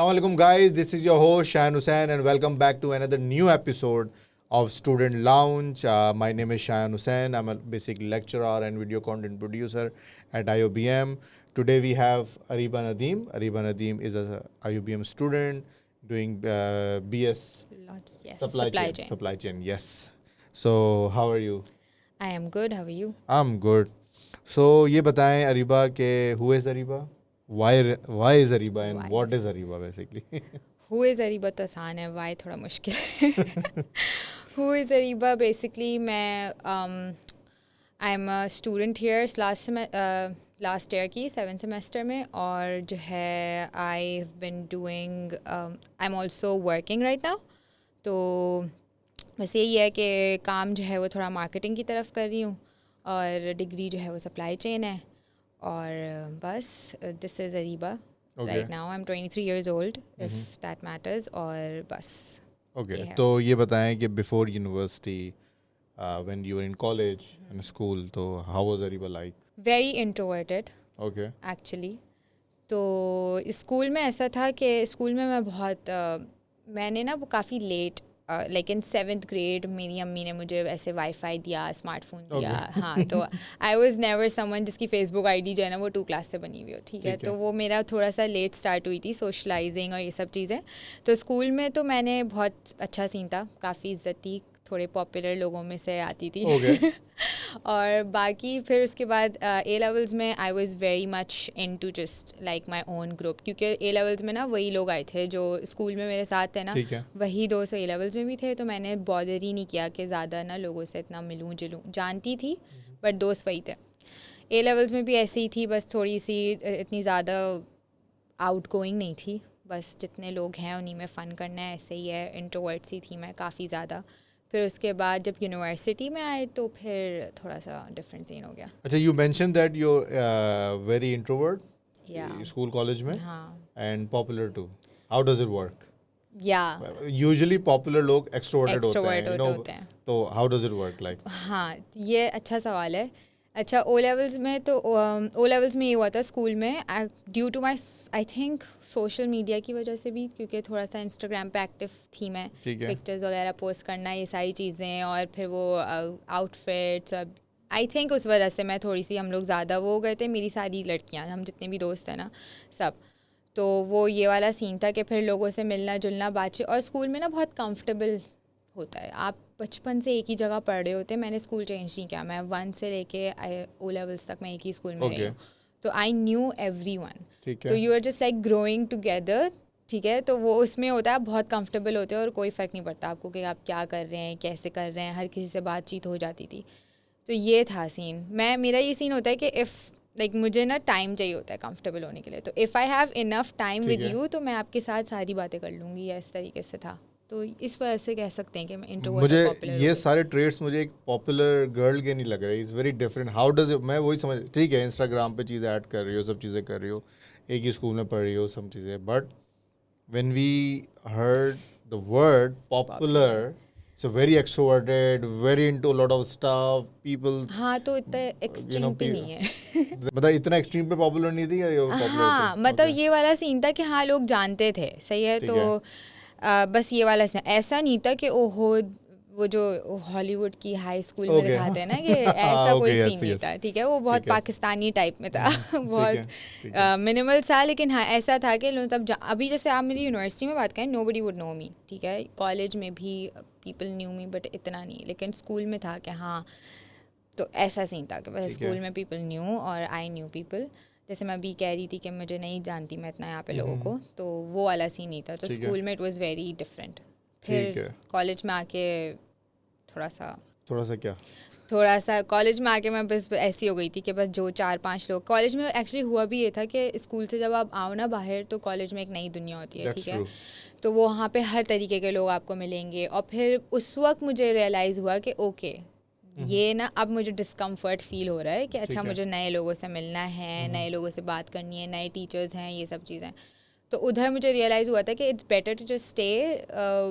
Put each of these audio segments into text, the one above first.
Assalamu alaikum guys, this is your host Shahan Hussain and welcome back to another new episode of Student Lounge. My name is Shahan Hussain. I'm a basic lecturer and video content producer at IOBM. Today we have Ariba Nadeem. Ariba Nadeem is an IOBM student doing BS Yes, Supply chain, yes. So how are you? I am good. How are you? I'm good. So ये बताएं अरीबा के who is Areeba? Why is Ariba and Why what is- is Ariba basically? Who is Ariba तो आसान है, why थोड़ा मुश्किल है. Who is Ariba? Basically, I'm a student here last year की 7th semester में, और जो है I've been doing I'm also working right now. तो बस यही है कि काम जो है वो थोड़ा मार्केटिंग की तरफ कर रही हूँ, और डिग्री जो है वो सप्लाई चेन है. और बस this is Areeba. Okay. Right now I'm 23 years old, if that matters. और बस Okay. ये है. तो ये बताएं कि before university, when you were in college and school, तो how was Ariba like? very introverted Okay. actually. तो स्कूल में ऐसा था कि स्कूल में मैं बहुत मैंने ना वो काफ़ी late like in 7th grade मेरी अम्मी ने मुझे ऐसे वाईफाई दिया, स्मार्टफोन दिया. हाँ, तो आई वॉज नेवर समवन जिसकी फेसबुक आईडी जो है ना वो 2 क्लास से बनी हुई हो. ठीक है, तो वो मेरा थोड़ा सा लेट स्टार्ट हुई थी सोशलाइजिंग और ये सब चीज़ें. तो स्कूल में तो मैंने बहुत अच्छा सीन था, काफ़ी इज्जत थी, थोड़े पॉपुलर लोगों में से आती थी. Okay. और बाकी फिर उसके बाद ए लेवल्स में I was very much into just like my own group, क्योंकि ए लेवल्स में ना वही लोग आए थे जो स्कूल में मेरे साथ थे ना, ठीक है. वही दोस्त ए लेवल्स में भी थे. तो मैंने बॉदर ही नहीं किया कि ज़्यादा ना लोगों से इतना मिलूँ जुलूँ, जानती थी बट दोस्त वही थे. ए लेवल्स में भी ऐसे ही थी, बस थोड़ी सी इतनी ज़्यादा आउट गोइंग नहीं थी, बस जितने लोग हैं उन्हीं में फ़न करना है, ऐसे ही है. इंट्रोवर्ट सी थी मैं काफ़ी ज़्यादा. फिर उसके बाद जब यूनिवर्सिटी में आए तो फिर थोड़ा सा डिफरेंट सीन हो गया. अच्छा, you mentioned that you're very introvert. Yeah. School, college में हाँ. and popular too. How does it work? Yeah. Usually popular लोग extroverted होते हैं. Extroverted होते हैं. तो how does it work like? हाँ, ये अच्छा सवाल है. अच्छा, ओ लेवल्स में तो ओ लेवल्स में ये हुआ था स्कूल में, due to my I think social media की वजह से भी, क्योंकि थोड़ा सा इंस्टाग्राम पे एक्टिव थी मैं, ठीक है. पिक्चर्स वगैरह पोस्ट करना, ये सारी चीज़ें, और फिर वो आउटफिट्स, और आई थिंक उस वजह से मैं थोड़ी सी, हम लोग ज़्यादा वो हो गए थे, मेरी सारी लड़कियाँ, हम जितने भी दोस्त हैं ना सब. तो वो ये वाला सीन था कि फिर लोगों से मिलना जुलना, बातचीत. और स्कूल में ना बहुत कंफर्टेबल होता है, आप बचपन से एक ही जगह पढ़ रहे होते हैं. मैंने स्कूल चेंज नहीं किया, मैं 1 से लेके ओ लेवल्स तक मैं एक ही स्कूल में रही हूँ. तो आई न्यू एवरीवन. ठीक तो है. You are just like growing together. ठीक है, तो वो उसमें होता है, आप बहुत कंफर्टेबल होते हो और कोई फ़र्क नहीं पड़ता आपको कि आप क्या कर रहे हैं, कैसे कर रहे हैं, हर किसी से बातचीत हो जाती थी. तो ये था सीन. मेरा ये सीन होता है कि इफ़ लाइक मुझे ना टाइम चाहिए होता है कंफर्टेबल होने के लिए. तो if I have enough time ठीक विद है. यू तो मैं आपके साथ सारी बातें कर लूँगी, या इस तरीके से था. तो इस वजह से कह सकते हैं कि मैं इंट्रोवर्ट मुझे और पॉपुलर ये सारे ट्रेड्स मुझे एक पॉपुलर गर्ल के नहीं लग रहे. Is very different. How does it, मैं वही समझ, ठीक है इंस्टाग्राम पे चीज़ें ऐड कर रही हो, सब चीज़ें कर रही हो, एक ही स्कूल में पढ़ रही हो, सब चीज़ें, but when we heard the word popular, so very extroverted, very into lot of stuff, people. हाँ, तो इतना एक्सट्रीम पे नहीं है. मतलब इतना एक्सट्रीम पे पॉपुलर नहीं थी या ये पॉपुलर हाँ, थे? मतलब Okay. ये वाला सीन था कि हाँ लोग जानते थे, सही है. ठीक तो है. बस ये वाला सीन, ऐसा नहीं था कि ओहो वो जो हॉलीवुड की हाई स्कूल में Okay. दिखाते हैं ना कि हाँ, ऐसा कोई okay, yes, सीन नहीं yes. था. ठीक है, वो बहुत ठीक है. पाकिस्तानी टाइप में था. ठीक है, बहुत ठीक है. मिनिमल सा. लेकिन हाँ ऐसा था कि मतलब अभी जैसे आप मेरी यूनिवर्सिटी में बात करें, नोबडी वुड नो मी. ठीक है, कॉलेज में भी पीपल न्यू मी बट इतना नहीं. लेकिन स्कूल में था कि हाँ, तो ऐसा सीन था कि बस ठीक है. स्कूल में पीपल न्यू और आई न्यू पीपल. जैसे मैं अभी कह रही थी कि मुझे नहीं जानती मैं इतना यहाँ पे लोगों को, तो वो वाला सीन नहीं था. तो ठीक है. स्कूल में इट वाज वेरी डिफरेंट. ठीक फिर है. कॉलेज में आके थोड़ा थोड़ा सा क्या? कॉलेज में आके मैं बस ऐसी हो गई थी कि बस जो 4-5 लोग कॉलेज में. एक्चुअली हुआ भी ये था कि स्कूल से जब आप आओ ना बाहर, तो कॉलेज में एक नई दुनिया होती है. That's ठीक है, true. तो वो वहाँ पे हर तरीके के लोग आपको मिलेंगे. और फिर उस वक्त मुझे रियलाइज़ हुआ कि ओके, ये ना अब मुझे डिस्कम्फर्ट फील हो रहा है कि अच्छा है. मुझे नए लोगों से मिलना है, नए लोगों से बात करनी है, नए टीचर्स हैं, ये सब चीज़ें. तो उधर मुझे रियलाइज़ हुआ था कि it's better to just stay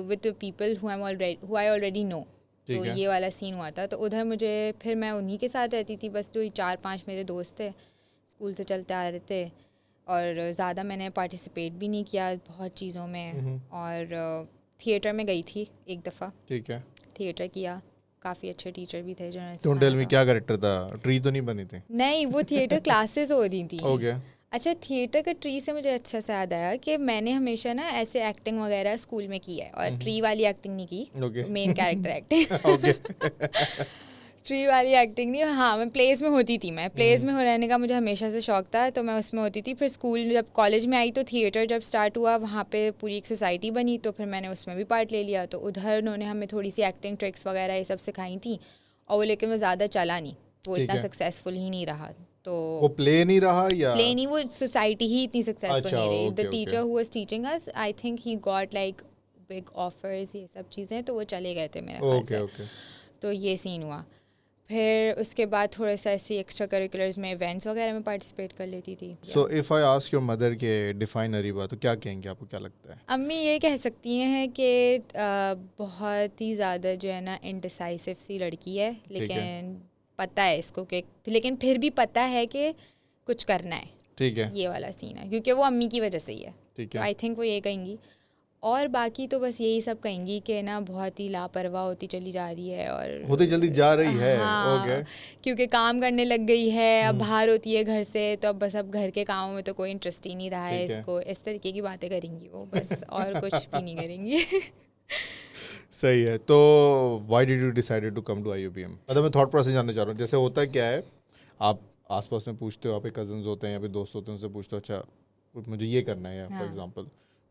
with people who I already know. तो ठीक है. ये वाला सीन हुआ था. तो उधर मुझे फिर मैं उन्हीं के साथ रहती थी, बस जो 4-5 मेरे दोस्त थे स्कूल से चलते आ रहे थे. और ज़्यादा मैंने पार्टिसिपेट भी नहीं किया बहुत चीज़ों में। और थिएटर में गई थी एक दफ़ा, ठीक है। थिएटर किया, काफ़ी अच्छे टीचर भी थे जिन्होंने डोंट सिखाया टेल मी था। क्या कैरेक्टर था, ट्री तो नहीं बनी थी? नहीं, वो थिएटर क्लासेस हो रही थी। ओके। अच्छा, थिएटर का ट्री से मुझे अच्छा से याद आया कि मैंने हमेशा ना ऐसे एक्टिंग वगैरह स्कूल में की है, और ट्री वाली एक्टिंग नहीं की, okay. Main character acting. Okay. Tree वाली एक्टिंग नहीं। हाँ, मैं प्लेस में होती थी, मैं प्लेस में रहने का मुझे हमेशा से शौक था, तो मैं उसमें होती थी। फिर स्कूल जब कॉलेज में आई तो थिएटर जब स्टार्ट हुआ, वहाँ पे पूरी एक सोसाइटी बनी, तो फिर मैंने उसमें भी पार्ट ले लिया। तो उधर उन्होंने हमें थोड़ी सी एक्टिंग ट्रिक्स वगैरह ये सब सिखाई थी, और वो लेकिन वो ज़्यादा चला नहीं, वो ठीक इतना है। सक्सेसफुल ही नहीं रहा। तो वो प्ले नहीं रहा या? प्ले नहीं, वो सोसाइटी ही इतनी सक्सेसफुल अच्छा, नहीं रही। Okay the okay. Teacher who was teaching us, I think he got like big offers, ये सब चीज़ें, तो वो चले गए थे मेरे ख्याल ओके से। ओके। तो ये सीन हुआ। फिर उसके बाद थोड़ा सा ऐसी एक्स्ट्रा करिकुलर्स में इवेंट्स वगैरह में पार्टिसिपेट कर लेती थी। So if I ask your mother के डिफाइन अरीबा, तो क्या कहेंगे, आपको क्या लगता है? अम्मी ये कह सकती हैं कि बहुत ही ज़्यादा जो है ना इनडिसाइसिव सी लड़की है, लेकिन पता है इसको कि, लेकिन फिर भी पता है कि कुछ करना है। ठीक है। ये वाला सीन है, क्योंकि वो अम्मी की वजह से ही है। ठीक तो है। आई थिंक वो ये कहेंगी। और बाकी तो बस यही सब कहेंगी कि ना बहुत ही लापरवाह होती चली जा रही है, और होती जल्दी जा रही है। ओके। हाँ, क्योंकि काम करने लग गई है, अब बाहर होती है घर से, तो अब बस अब घर के कामों में तो कोई इंटरेस्ट ही नहीं रहा है ठीक है। इसको। इस तरीके की बातें करेंगी वो, बस और कुछ भी नहीं करेंगी। सही है। तो why did you decided to come to IUBM? मतलब मैं थॉट प्रोसेस जानना चाह रहा हूँ। जैसे होता क्या है, आप आसपास में पूछते हो, आपके कजन्स होते हैं या फिर दोस्त होते हैं, उनसे पूछते हो अच्छा मुझे ये करना है, फॉर एग्जांपल,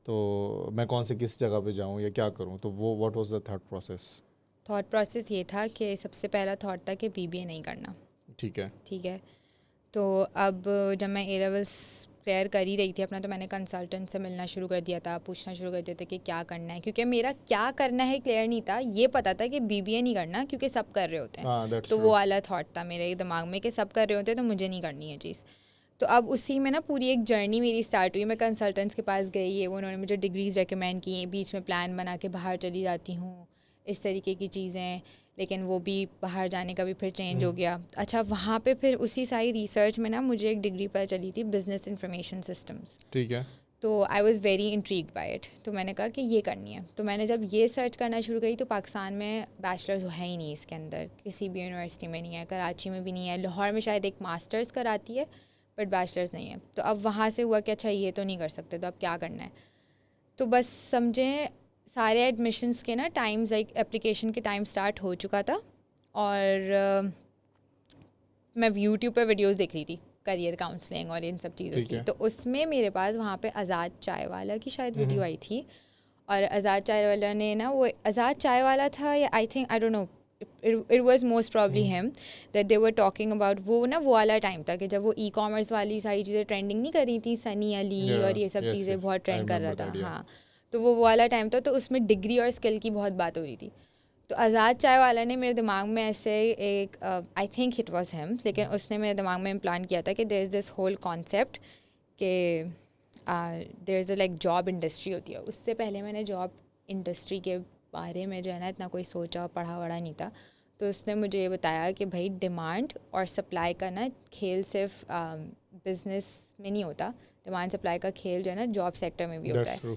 तो मैं कौन से किस जगह पे जाऊँ या क्या करूँ, तो वो what was the thought process? Thought process ये था कि सबसे पहला थॉट था कि बीबीए नहीं करना। ठीक है। ठीक है। तो अब जब मैं ए लेवल्स क्लियर कर ही रही थी अपना, तो मैंने कंसल्टेंट से मिलना शुरू कर दिया था, पूछना शुरू कर दिया था कि क्या करना है, क्योंकि मेरा क्या करना है क्लियर नहीं था। ये पता था कि बीबीए नहीं करना, क्योंकि सब कर रहे होते हैं, तो वो वाला थॉट था मेरे दिमाग में कि सब कर रहे होते हैं तो मुझे नहीं करनी है चीज़। तो अब उसी में ना पूरी एक जर्नी मेरी स्टार्ट हुई। मैं कंसल्टेंट्स के पास गई है, वो उन्होंने मुझे डिग्रीज रेकमेंड की, बीच में प्लान बना के बाहर चली जाती हूँ, इस तरीके की चीज़ें। लेकिन वो भी बाहर जाने का भी फिर चेंज हो गया। अच्छा, वहाँ पे फिर उसी सारी रिसर्च में ना मुझे एक डिग्री पता चली थी, बिजनेस इंफॉर्मेशन सिस्टम्स। ठीक है। तो I was very intrigued by it, तो मैंने कहा कि ये करनी है। तो मैंने जब ये सर्च करना शुरू करी, तो पाकिस्तान में बैचलर्स है ही नहीं इसके अंदर, किसी भी यूनिवर्सिटी में नहीं है, कराची में भी नहीं है, लाहौर में शायद एक मास्टर्स कराती है, बट बैचलर्स नहीं है। तो अब वहाँ से हुआ कि अच्छा ये तो नहीं कर सकते, तो अब क्या करना है। तो बस समझें सारे एडमिशन्स के ना टाइम्स, लाइक एप्लीकेशन के टाइम स्टार्ट हो चुका था, और मैं यूट्यूब पे वीडियोस देख रही थी करियर काउंसलिंग और इन सब चीज़ों की। तो उसमें मेरे पास वहाँ पे आज़ाद चाय वाला की शायद वीडियो आई थी, और आज़ाद चाय वाला ने ना, वो आज़ाद चाय वाला था या आई think, I don't no, it was most probably him, that they were talking about. वो ना वो वाला टाइम था कि जब वो ई कॉमर्स वाली सारी चीज़ें ट्रेंडिंग नहीं कर रही थी, सनी अली और ये सब चीज़ें बहुत ट्रेंड कर रहा था। हाँ, तो वो वाला टाइम था, तो उसमें डिग्री और स्किल की बहुत बात हो रही थी। तो आज़ाद चाय वाला ने मेरे दिमाग में ऐसे एक, I think it was him, लेकिन उसने मेरे दिमाग में इम्प्लांट किया था कि there is this whole concept कि there is a like job industry होती है। उससे पहले मैंने जॉब इंडस्ट्री के बारे में जो है ना इतना कोई सोचा पढ़ा वढ़ा नहीं था। तो उसने मुझे ये बताया कि भाई डिमांड और सप्लाई का ना खेल सिर्फ बिजनेस में नहीं होता, डिमांड सप्लाई का खेल जो है ना जॉब सेक्टर में भी होता है।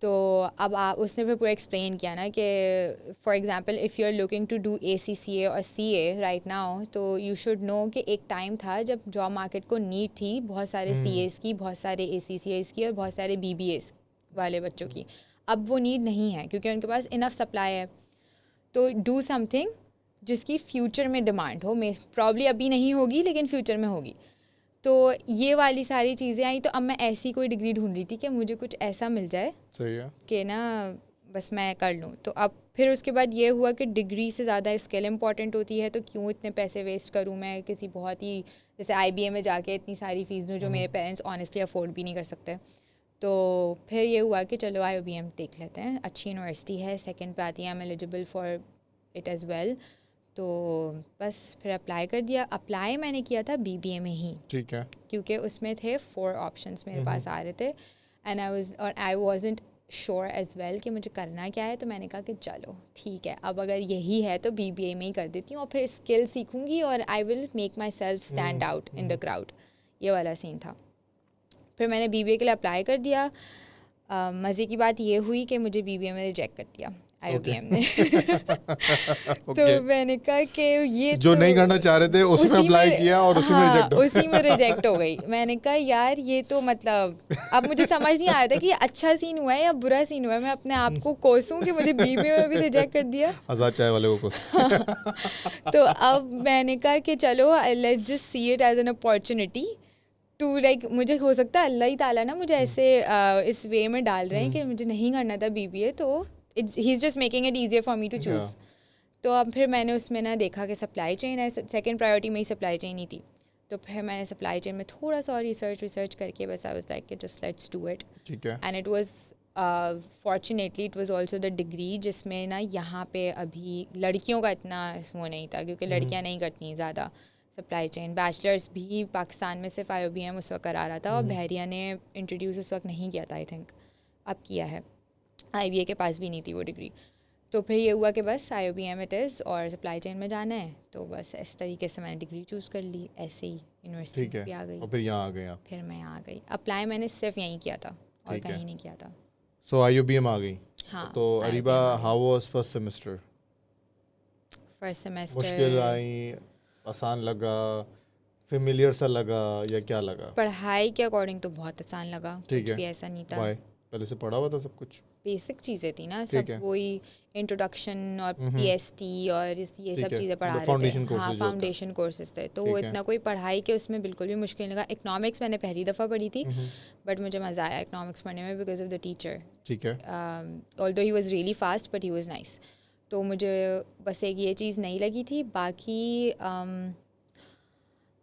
तो अब उसने फिर पूरा एक्सप्लेन किया ना कि for example if you are looking to do ACCA और CA राइट नाउ, तो यू शुड नो कि एक टाइम था जब जॉब मार्केट को नीड थी बहुत सारे CAs की, बहुत सारे ACCAs की और बहुत सारे BBAs वाले बच्चों की। अब वो नीड नहीं है, क्योंकि उनके पास इनफ सप्लाई है। तो डू समथिंग जिसकी फ्यूचर में डिमांड हो, प्रॉब्ली अभी नहीं होगी लेकिन फ्यूचर में होगी। तो ये वाली सारी चीज़ें आई। तो अब मैं ऐसी कोई डिग्री ढूंढ रही थी कि मुझे कुछ ऐसा मिल जाए कि ना बस मैं कर लूँ। तो अब फिर उसके बाद ये हुआ कि डिग्री से ज़्यादा स्किल इंपॉर्टेंट होती है, तो क्यों इतने पैसे वेस्ट करूँ मैं किसी बहुत ही, जैसे IBA में जाके इतनी सारी फीस दूँ जो मेरे पेरेंट्स ऑनेस्टली अफोर्ड भी नहीं कर सकते। तो फिर ये हुआ कि चलो IOBM देख लेते हैं, अच्छी यूनिवर्सिटी है, सेकंड पे आती है, I am eligible for it as well. तो बस फिर अप्लाई कर दिया। अप्लाई मैंने किया था BBA में ही, ठीक है, क्योंकि उसमें थे 4 ऑप्शंस मेरे पास आ रहे थे, and I wasn't sure as well कि मुझे करना क्या है। तो मैंने कहा कि चलो ठीक है, अब अगर यही है तो BBA में ही कर देती हूँ, और फिर स्किल सीखूंगी और I will make my self stand out in the crowd. ये वाला सीन था। फिर मैंने BBA के लिए अप्लाई कर दिया। मज़े की बात ये हुई कि मुझे BBA में रिजेक्ट कर दिया IOBM ने। तो मैंने कहा कि ये जो तो नहीं करना चाह रहे थे उसमें अप्लाई किया और उसी में हाँ, रिजेक्ट हो उसी में रिजेक्ट हो गई। मैंने कहा यार ये तो मतलब अब मुझे समझ नहीं आ रहा था कि ये अच्छा सीन हुआ है या बुरा सीन हुआ है। मैं अपने आप को कोसूं कि मुझे BBA में भी रिजेक्ट कर दिया। आज़ाद चाय वाले को तो अब मैंने कहा कि चलो let's just see it as an opportunity to like, मुझे हो सकता है अल्लाह ही ताला ना मुझे ऐसे इस वे में डाल रहे हैं कि मुझे नहीं करना था BBA, तो he is just making it easier for me to choose. तो अब फिर मैंने उसमें ना देखा कि सप्लाई चेन है, सेकंड प्रायोरिटी में ही सप्लाई चेन ही थी। तो फिर मैंने सप्लाई चेन में थोड़ा सा और रिसर्च करके बस आई वाज लाइक कि जस्ट लेट्स डू इट। ठीक है। And it was fortunately it was also the degree जिसमें ना यहाँ पे अभी लड़कियों का इतना वो नहीं था, क्योंकि लड़कियाँ नहीं करती ज़्यादा सप्लाई चेन। बैचलर्स भी पाकिस्तान में सिर्फ IOBM उस वक्त करा रहा था, और बहरिया ने इंट्रोड्यूस उस वक्त नहीं किया था, आई थिंक अब किया है। IBA के पास भी नहीं थी वो डिग्री। तो फिर ये हुआ कि बस IOBM इट इज़ और सप्लाई चेन में जाना है, तो बस इस तरीके से मैंने डिग्री चूज़ कर ली, ऐसे ही यूनिवर्सिटी भी आ गई। और फिर यहाँ आ गए आप? फिर मैं यहाँ आ गई। अप्लाई मैंने सिर्फ यहीं किया था और कहीं नहीं किया था। सो IOBM आ गई। हाँ। तो Areeba, how was first semester? First semester मुश्किल आई, आसान लगा, फेमिलियर सा लगा, या क्या लगा? पढ़ाई के अकॉर्डिंग तो बहुत आसान लगा, कुछ भी ऐसा नहीं था। Why? पहले से पढ़ा हुआ था सब कुछ? बेसिक चीज़ें थी ना, सब वही इंट्रोडक्शन और PST और ये सब चीज़ें पढ़ा रहे थे। हाँ, फाउंडेशन कोर्सेज थे, तो वो इतना कोई पढ़ाई के उसमें बिल्कुल भी मुश्किल नहीं लगा। इकोनॉमिक्स मैंने पहली दफ़ा पढ़ी थी, बट मुझे मज़ा आया इकोनॉमिक्स पढ़ने में बिकॉज ऑफ द टीचर। ठीक है। Although he was really fast but he was nice. तो मुझे बस एक ये चीज़ नहीं लगी थी। बाकी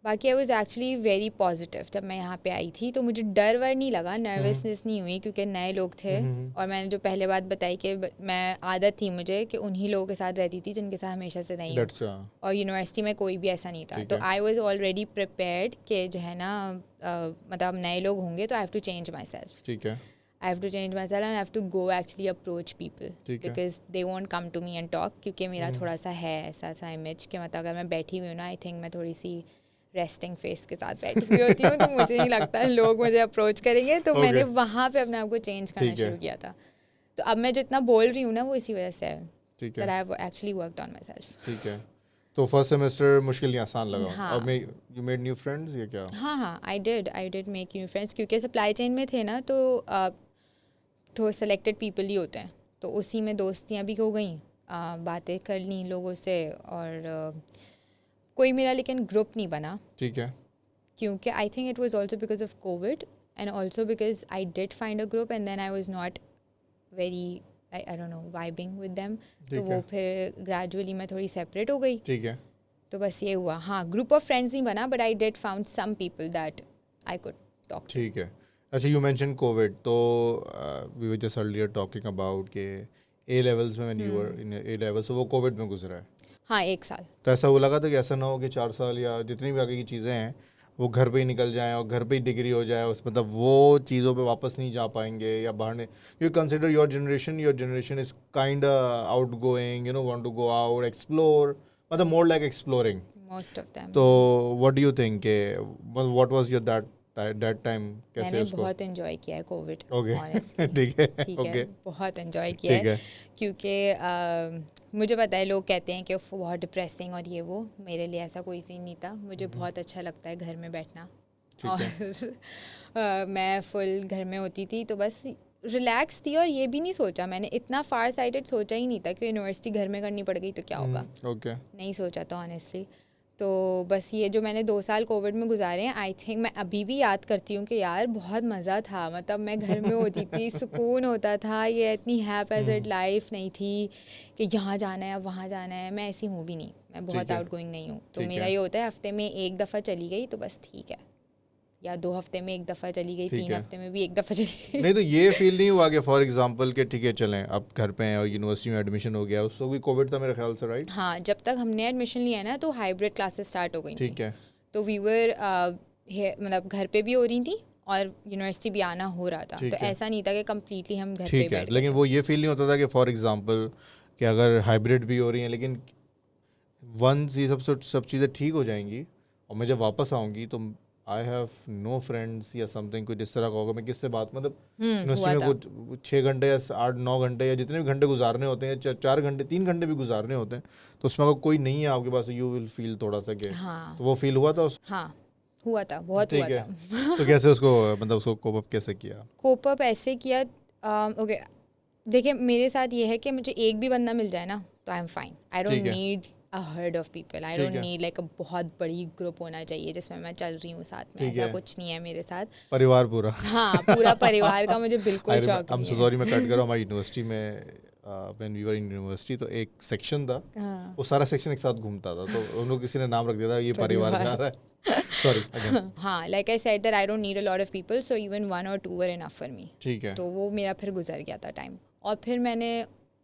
I was actually very positive जब मैं यहाँ पे आई थी, तो मुझे डर वर नहीं लगा, नर्वसनेस नहीं हुई, क्योंकि नए लोग थे। और मैंने जो पहले बात बताई कि मैं आदत थी मुझे कि उन्हीं लोगों के साथ रहती थी जिनके साथ हमेशा से नहीं हूँ, और यूनिवर्सिटी में कोई भी ऐसा नहीं था। तो आई वाज ऑलरेडी प्रिपेयर्ड कि जो है ना मतलब नए लोग होंगे तो I have to change myself. ठीक है। I have to change myself and I have to go actually approach people because they won't come to me and talk, क्योंकि मेरा थोड़ा सा है ऐसा सा इमेज कि मतलब अगर मैं बैठी हुई हूँ ना, आई थिंक मैं थोड़ी सी रेस्टिंग फेस के साथ बैठी हुई होती हूँ, तो मुझे नहीं लगता लोग मुझे अप्रोच करेंगे। तो मैंने वहाँ पे अपने आप को चेंज करना शुरू किया था। तो अब मैं जितना बोल रही हूँ ना वो इसी वजह से है that I have actually worked on myself। ठीक है। तो फर्स्ट सेमेस्टर मुश्किल या आसान लगा? हाँ। और you made new friends या क्या? हाँ, I did make new friends, क्योंकि सप्लाई चेन में थे ना, तो सेलेक्टेड पीपल ही होते हैं, तो उसी में दोस्तियाँ भी हो गई, बातें कर ली लोगों से, और कोई मेरा लेकिन ग्रुप नहीं बना। ठीक है। क्योंकि I think it was also because of Covid and also because I did find a group and then I was not very I don't know vibing with them, तो वो फिर ग्रेजुअली मैं थोड़ी सेपरेट हो गई। ठीक है। तो बस ये हुआ। हाँ, ग्रुप ऑफ फ्रेंड्स नहीं बना, but I did found some people that I could talk. ठीक है। अच्छा, यू मेंशन कोविड, तो we were just earlier talking about के A levels में, when you were in A levels, तो वो कोविड में गुजरा है। हाँ, 1 साल। तो ऐसा वो लगा था कि ऐसा ना हो कि 4 साल या जितनी भी आगे की चीज़ें हैं वो घर पे ही निकल जाएं और घर पे ही डिग्री हो जाए, उस मतलब वो चीज़ों पे वापस नहीं जा पाएंगे या बाहर नहीं? You consider your generation is kind out going, you know, want to go out, explore, मतलब more like exploring most of them. तो what do you think, what was your that time? कैसे मैंने उसको? बहुत एंजॉय किया है Covid. Okay. ठीक है। ठीक ओके। है, बहुत एंजॉय किया है, क्योंकि मुझे पता है लोग कहते हैं कि बहुत डिप्रेसिंग और ये वो, मेरे लिए ऐसा कोई सीन नहीं था। मुझे बहुत अच्छा लगता है घर में बैठना, और मैं फुल घर में होती थी, तो बस रिलैक्स थी। और ये भी नहीं सोचा मैंने, इतना फार साइडेड सोचा ही नहीं था कि यूनिवर्सिटी घर में करनी पड़ गई तो क्या होगा। ओके। नहीं सोचा था ऑनेस्टली। तो बस ये जो मैंने 2 साल कोविड में गुजारे हैं, आई थिंक मैं अभी भी याद करती हूँ कि यार बहुत मज़ा था। मतलब मैं घर में होती थी, सुकून होता था, ये इतनी हैपेज़र्ड लाइफ नहीं थी कि यहाँ जाना है अब वहाँ जाना है। मैं ऐसी हूँ भी नहीं, मैं बहुत आउट गोइंग नहीं हूँ। तो मेरा ये होता है हफ्ते में 1 दफ़ा चली गई तो बस ठीक है, या 2 हफ्ते में 1 दफ़ा चली गई, 3 हफ्ते में भी 1 दफ़ा चली गई। नहीं तो ये फील नहीं हुआ कि फॉर एग्जांपल कि ठीक है चलें अब घर पे हैं और यूनिवर्सिटी में एडमिशन हो गया, उसको भी कोविड था मेरे ख्याल से, राइट? हाँ, जब तक हमने एडमिशन लिया है ना तो हाइब्रिड क्लासेस स्टार्ट हो गई थी। ठीक है। तो वी वर मतलब घर पे भी हो रही थी और यूनिवर्सिटी भी आना हो रहा था। तो ऐसा नहीं था कि कम्प्लीटली हम घर पे ठीक है, लेकिन वो ये फील नहीं होता था कि फॉर एग्जांपल कि अगर हाइब्रिड भी हो रही हैं लेकिन वंस ये सब चीज़ें ठीक हो जाएंगी और मैं जब वापस आऊँगी तो आई हैव नो फ्रेंड्स या समथिंग कुछ इस तरह का होगा, मैं किससे बात, मतलब यूनिवर्सिटी हुआ में था। कुछ 6 घंटे या 8-9 घंटे या जितने भी घंटे गुजारने होते हैं, 4 घंटे 3 घंटे भी गुजारने होते हैं, तो उसमें अगर कोई नहीं है आपके पास, यू विल फील थोड़ा सा कि, हाँ तो वो फील हुआ था हाँ हुआ था, बहुत हुआ ठीक है। था। तो कैसे उसको, मतलब उसको कोप अप कैसे किया? कोप अप ऐसे किया, ओके देखिए मेरे साथ ये है कि मुझे एक भी बंदा मिल जाए ना तो I am fine. I don't ठीक है, need a herd of people, I ठीक डोंट है, नीड लाइक अ बहुत बड़ी ग्रुप होना चाहिए जिसमें मैं चल रही हूँ साथ में, ठीक ऐसा है, कुछ नहीं है मेरे साथ। परिवार पूरा। हाँ पूरा परिवार का मुझे बिल्कुल आई शौक एम नहीं सो है। सॉरी, मैं कट कर रहा हूँ। हमारी यूनिवर्सिटी में when we were in university, तो एक सेक्शन था, हाँ वो सारा सेक्शन एक साथ घूमता था, तो उन लोग किसी ने नाम रख दिया था ये परिवार जा परिवार। रहा है। Sorry again. हाँ like I said that I don't need a lot of people, so even 1 or 2 were enough for me. ठीक है, तो वो मेरा फिर गुजर गया था टाइम। और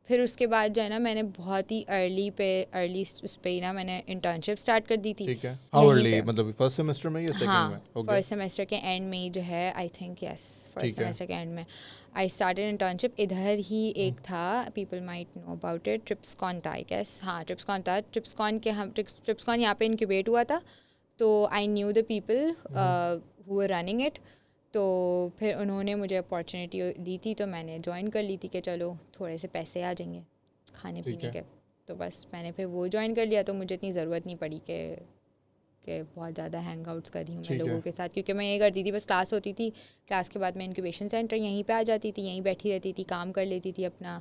फिर उसके बाद जो है ना, मैंने बहुत ही अर्ली उस पे ही ना मैंने इंटर्नशिप स्टार्ट कर दी थी ठीक है। हाउ यहीं अर्ली, पे। मतलब फर्स्ट सेमेस्टर में या सेकंड में? हाँ ओके, फर्स्ट सेमेस्टर के एंड में ही जो है, आई थिंक यस फर्स्ट ठीक है, सेमेस्टर के एंड में आई स्टार्टेड इंटर्नशिप। इधर ही एक था, people might know about it, Tripscon था आई गेस। हाँ ट्रिप्सकॉन था। ट्रिप्सकॉन यहाँ पे इंक्यूबेट हुआ था, तो I knew the people who were running it. तो फिर उन्होंने मुझे अपॉर्चुनिटी दी थी, तो मैंने ज्वाइन कर ली थी कि चलो थोड़े से पैसे आ जाएंगे खाने ठीक पीने है, के। तो बस मैंने फिर वो ज्वाइन कर लिया, तो मुझे इतनी ज़रूरत नहीं पड़ी कि बहुत ज़्यादा हैंग आउट्स कर रही हूँ मैं ठीक लोगों है, के साथ, क्योंकि मैं ये करती थी, बस क्लास होती थी, क्लास के बाद मैं इंक्यूबेशन सेंटर यहीं पे आ जाती थी, यहीं बैठी रहती थी, काम कर लेती थी अपना,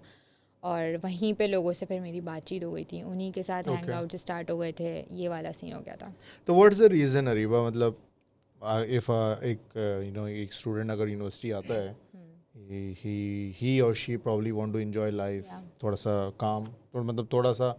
और वहीं पे लोगों से फिर मेरी बातचीत हो गई थी, उन्हीं के साथ हैंग ओके। आउट स्टार्ट हो गए थे। ये वाला सीन हो गया था। तो व्हाट्स द रीज़न अरीबा, मतलब इफ एक एक स्टूडेंट अगर यूनिवर्सिटी आता है, ही और she probably want to enjoy life, या थोड़ा सा काम, तो मतलब थोड़ा सा,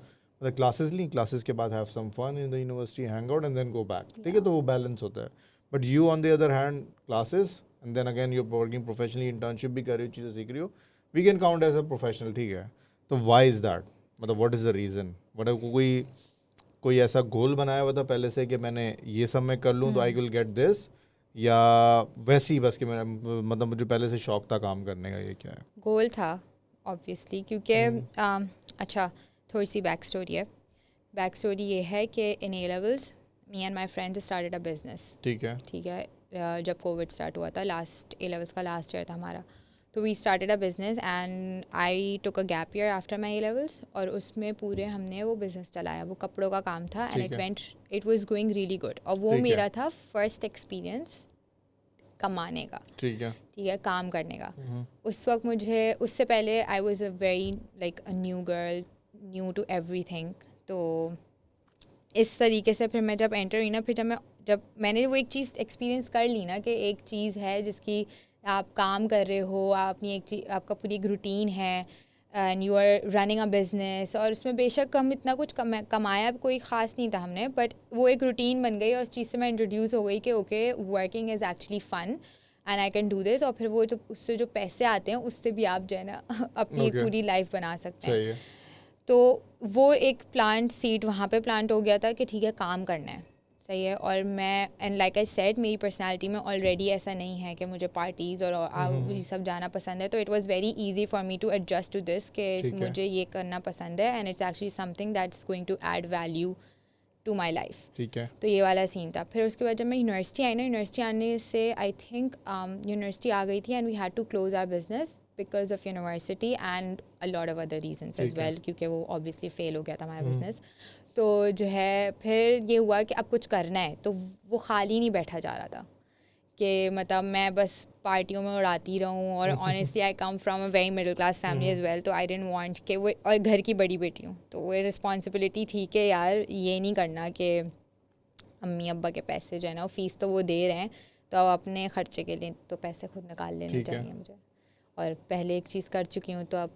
मतलब क्लासेस ली, क्लासेस के बाद have some fun in the university, hang out and then go back, ठीक है, या तो वो बैलेंस होता है। But you on the other hand, classes and then again you working professionally, internship भी कर रही हो, चीज़ें सीख रही हो, we can count as a professional, ठीक है। तो वाई इज़ दैट, मतलब व्हाट इज़ द रीज़न, मतलब कोई ऐसा गोल बनाया हुआ था पहले से कि मैंने ये सब मैं कर लूँ तो आई विल गेट दिस, या वैसे ही बस कि मैं, मतलब मुझे पहले से शौक था काम करने का, ये क्या है? गोल था ऑब्वियसली, क्योंकि अच्छा थोड़ी सी बैक स्टोरी है। बैक स्टोरी ये है कि in A levels me and my friends started a business. ठीक है, ठीक है, जब कोविड स्टार्ट हुआ था, लास्ट ए लेवल्स का लास्ट ईयर था हमारा, तो we started a business and I took a gap year after my A levels, और उसमें पूरे हमने वो बिज़नेस चलाया। वो कपड़ों का काम था एंड ठीक है, it was going really good, और वो ठीक है, मेरा था फर्स्ट एक्सपीरियंस कमाने का, ठीक है, ठीक है, काम करने का। उस वक्त मुझे, उससे पहले I was a very like a new girl, new to everything. तो इस तरीके से फिर मैं जब एंटर हुई ना, फिर जब मैंने वो एक चीज़ एक्सपीरियंस कर ली ना, कि एक चीज़ है जिसकी आप काम कर रहे हो, आप अपनी एक चीज़, आपका पूरी एक रूटीन है and you are running a business, और उसमें बेशक हम इतना कुछ कमाया कोई ख़ास नहीं था हमने, बट वो एक रूटीन बन गई, और उस चीज़ से मैं इंट्रोड्यूस हो गई कि okay working is actually fun and I can do this. और फिर वो जो उससे जो पैसे आते हैं उससे भी आप जो है ना अपनी एक ओके, पूरी लाइफ बना सकते हैं। सही है, तो वो एक प्लांट सीड वहाँ पे प्लांट हो गया था कि ठीक है काम करना है, सही है। और मैं, एंड लाइक आई सेड, मेरी पर्सनालिटी में ऑलरेडी ऐसा नहीं है कि मुझे पार्टीज़ और ये सब जाना पसंद है, तो it was very easy for me to adjust to this, कि ठीक है, मुझे ये करना पसंद है and it's actually something that's going to add value to my life. ठीक है, तो ये वाला सीन था। फिर उसके बाद जब मैं यूनिवर्सिटी आई ना, यूनिवर्सिटी आने से आई थिंक यूनिवर्सिटी आ गई थी and we had to close our business because of university and a lot of other reasons as ठीक है, वेल, क्योंकि वो ऑब्वियसली फेल हो गया था हमारा बिजनेस। तो जो है फिर ये हुआ कि अब कुछ करना है, तो वो खाली नहीं बैठा जा रहा था कि मतलब मैं बस पार्टियों में उड़ाती रहूं। और honestly I come from a very middle class family as well, तो आई डेंट वांट कि वो, और घर की बड़ी बेटी हूँ, तो वो रिस्पॉन्सिबिलिटी थी कि यार ये नहीं करना कि अम्मी अब्बा के पैसे जो है ना, वो फ़ीस तो वो दे रहे हैं, तो अब अपने ख़र्चे के लिए तो पैसे खुद निकाल लेने ठीक है, चाहिए मुझे। और पहले एक चीज़ कर चुकी हूँ, तो अब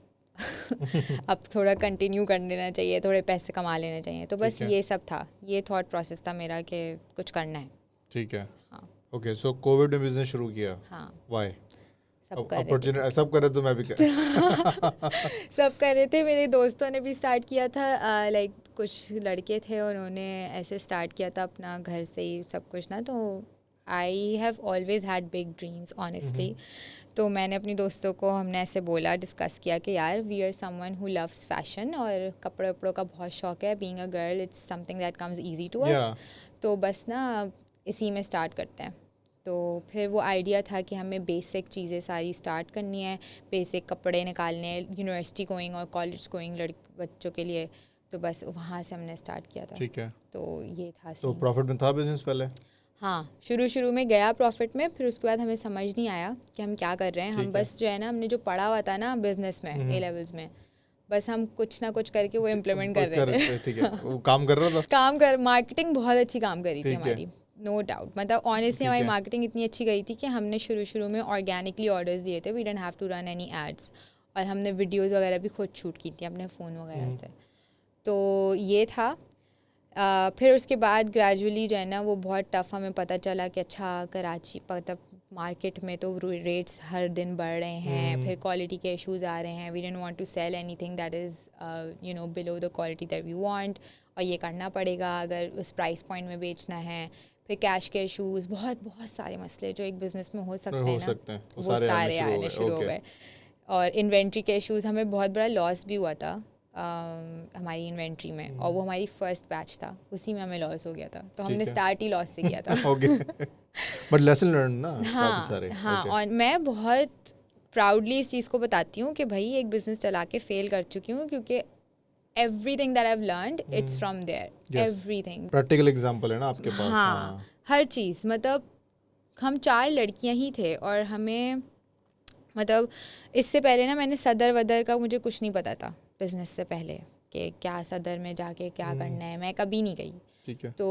अब थोड़ा कंटिन्यू कर लेना चाहिए, थोड़े पैसे कमा लेने चाहिए। तो बस ठीक है, ये सब था, ये थॉट प्रोसेस था मेरा कि कुछ करना है। ठीक है। हाँ ओके, सो कोविड में बिजनेस शुरू किया, हाँ वाई? सब कर रहे थे। अपॉर्चुनिटी सब करे तो मैं भी कर। सब कर रहे थे, मेरे दोस्तों ने भी स्टार्ट किया था, लाइक कुछ लड़के थे उन्होंने ऐसे स्टार्ट किया था अपना घर से ही सब कुछ ना। तो I have always had big dreams honestly. तो मैंने अपनी दोस्तों को, हमने ऐसे बोला, डिस्कस किया कि यार we are someone who loves fashion और कपड़े वपड़ों का बहुत शौक है, being a girl it's something that comes easy to या अस। तो बस ना इसी में स्टार्ट करते हैं। तो फिर वो आइडिया था कि हमें बेसिक चीज़ें सारी स्टार्ट करनी है, बेसिक कपड़े निकालने हैं यूनिवर्सिटी गोइंग और कॉलेज गोइंग बच्चों के लिए। तो बस वहाँ से हमने स्टार्ट किया था। ठीक है। तो ये था तो सीन। प्रॉफिट में था बिजनेस पहले? हाँ, शुरू में गया प्रॉफिट में, फिर उसके बाद हमें समझ नहीं आया कि हम क्या कर रहे हैं। हम ठीक है। बस जो है ना, हमने जो पढ़ा हुआ था ना बिजनेस में ए लेवल्स में, बस हम कुछ ना कुछ करके वो इम्प्लीमेंट कर रहे थे। ठीक है, वो काम कर रहा था। काम कर मार्केटिंग बहुत अच्छी काम करी थी ठीक है। हमारी, नो डाउट। मतलब ऑनेस्टली ठीक हमारी है। मार्केटिंग इतनी अच्छी गई थी कि हमने शुरू में ऑर्गेनिकली ऑर्डर्स दिए थे, we didn't have to run any ads. और हमने वीडियोज़ वगैरह भी खुद शूट की थी अपने फ़ोन वगैरह से। तो ये था। फिर उसके बाद ग्रेजुअली जो है ना, वो बहुत टफ़ हमें पता चला कि अच्छा कराची मतलब मार्केट में तो रेट्स हर दिन बढ़ रहे हैं, फिर क्वालिटी के इश्यूज आ रहे हैं। We didn't want to sell anything that is you know below the quality that we want, और ये करना पड़ेगा अगर उस प्राइस पॉइंट में बेचना है। फिर कैश के इश्यूज, बहुत बहुत सारे मसले जो एक बिज़नेस में हो सकते हैं ना, वो सारे आने शुरू हो गए। और इन्वेंट्री के इश्यूज, हमें बहुत बड़ा लॉस भी हुआ था हमारी इन्वेंट्री में, और वो हमारी फर्स्ट बैच था, उसी में हमें लॉस हो गया था। तो हमने स्टार्ट ही लॉस से किया था। ओके। बट लेसन लर्न ना काफी सारे। हाँ, और मैं बहुत प्राउडली इस चीज़ को बताती हूँ कि भाई एक बिज़नेस चला के फेल कर चुकी हूँ, क्योंकि everything that I've learned it's from there. Everything. Practical example है ना आपके पास। हाँ, हर चीज़। मतलब हम 4 लड़कियां ही थे, और हमें मतलब इससे पहले ना, मैंने सदर वदर का मुझे कुछ नहीं पता था बिज़नेस से पहले, कि क्या सदर में जाके क्या करना है, मैं कभी नहीं गई। ठीक है। तो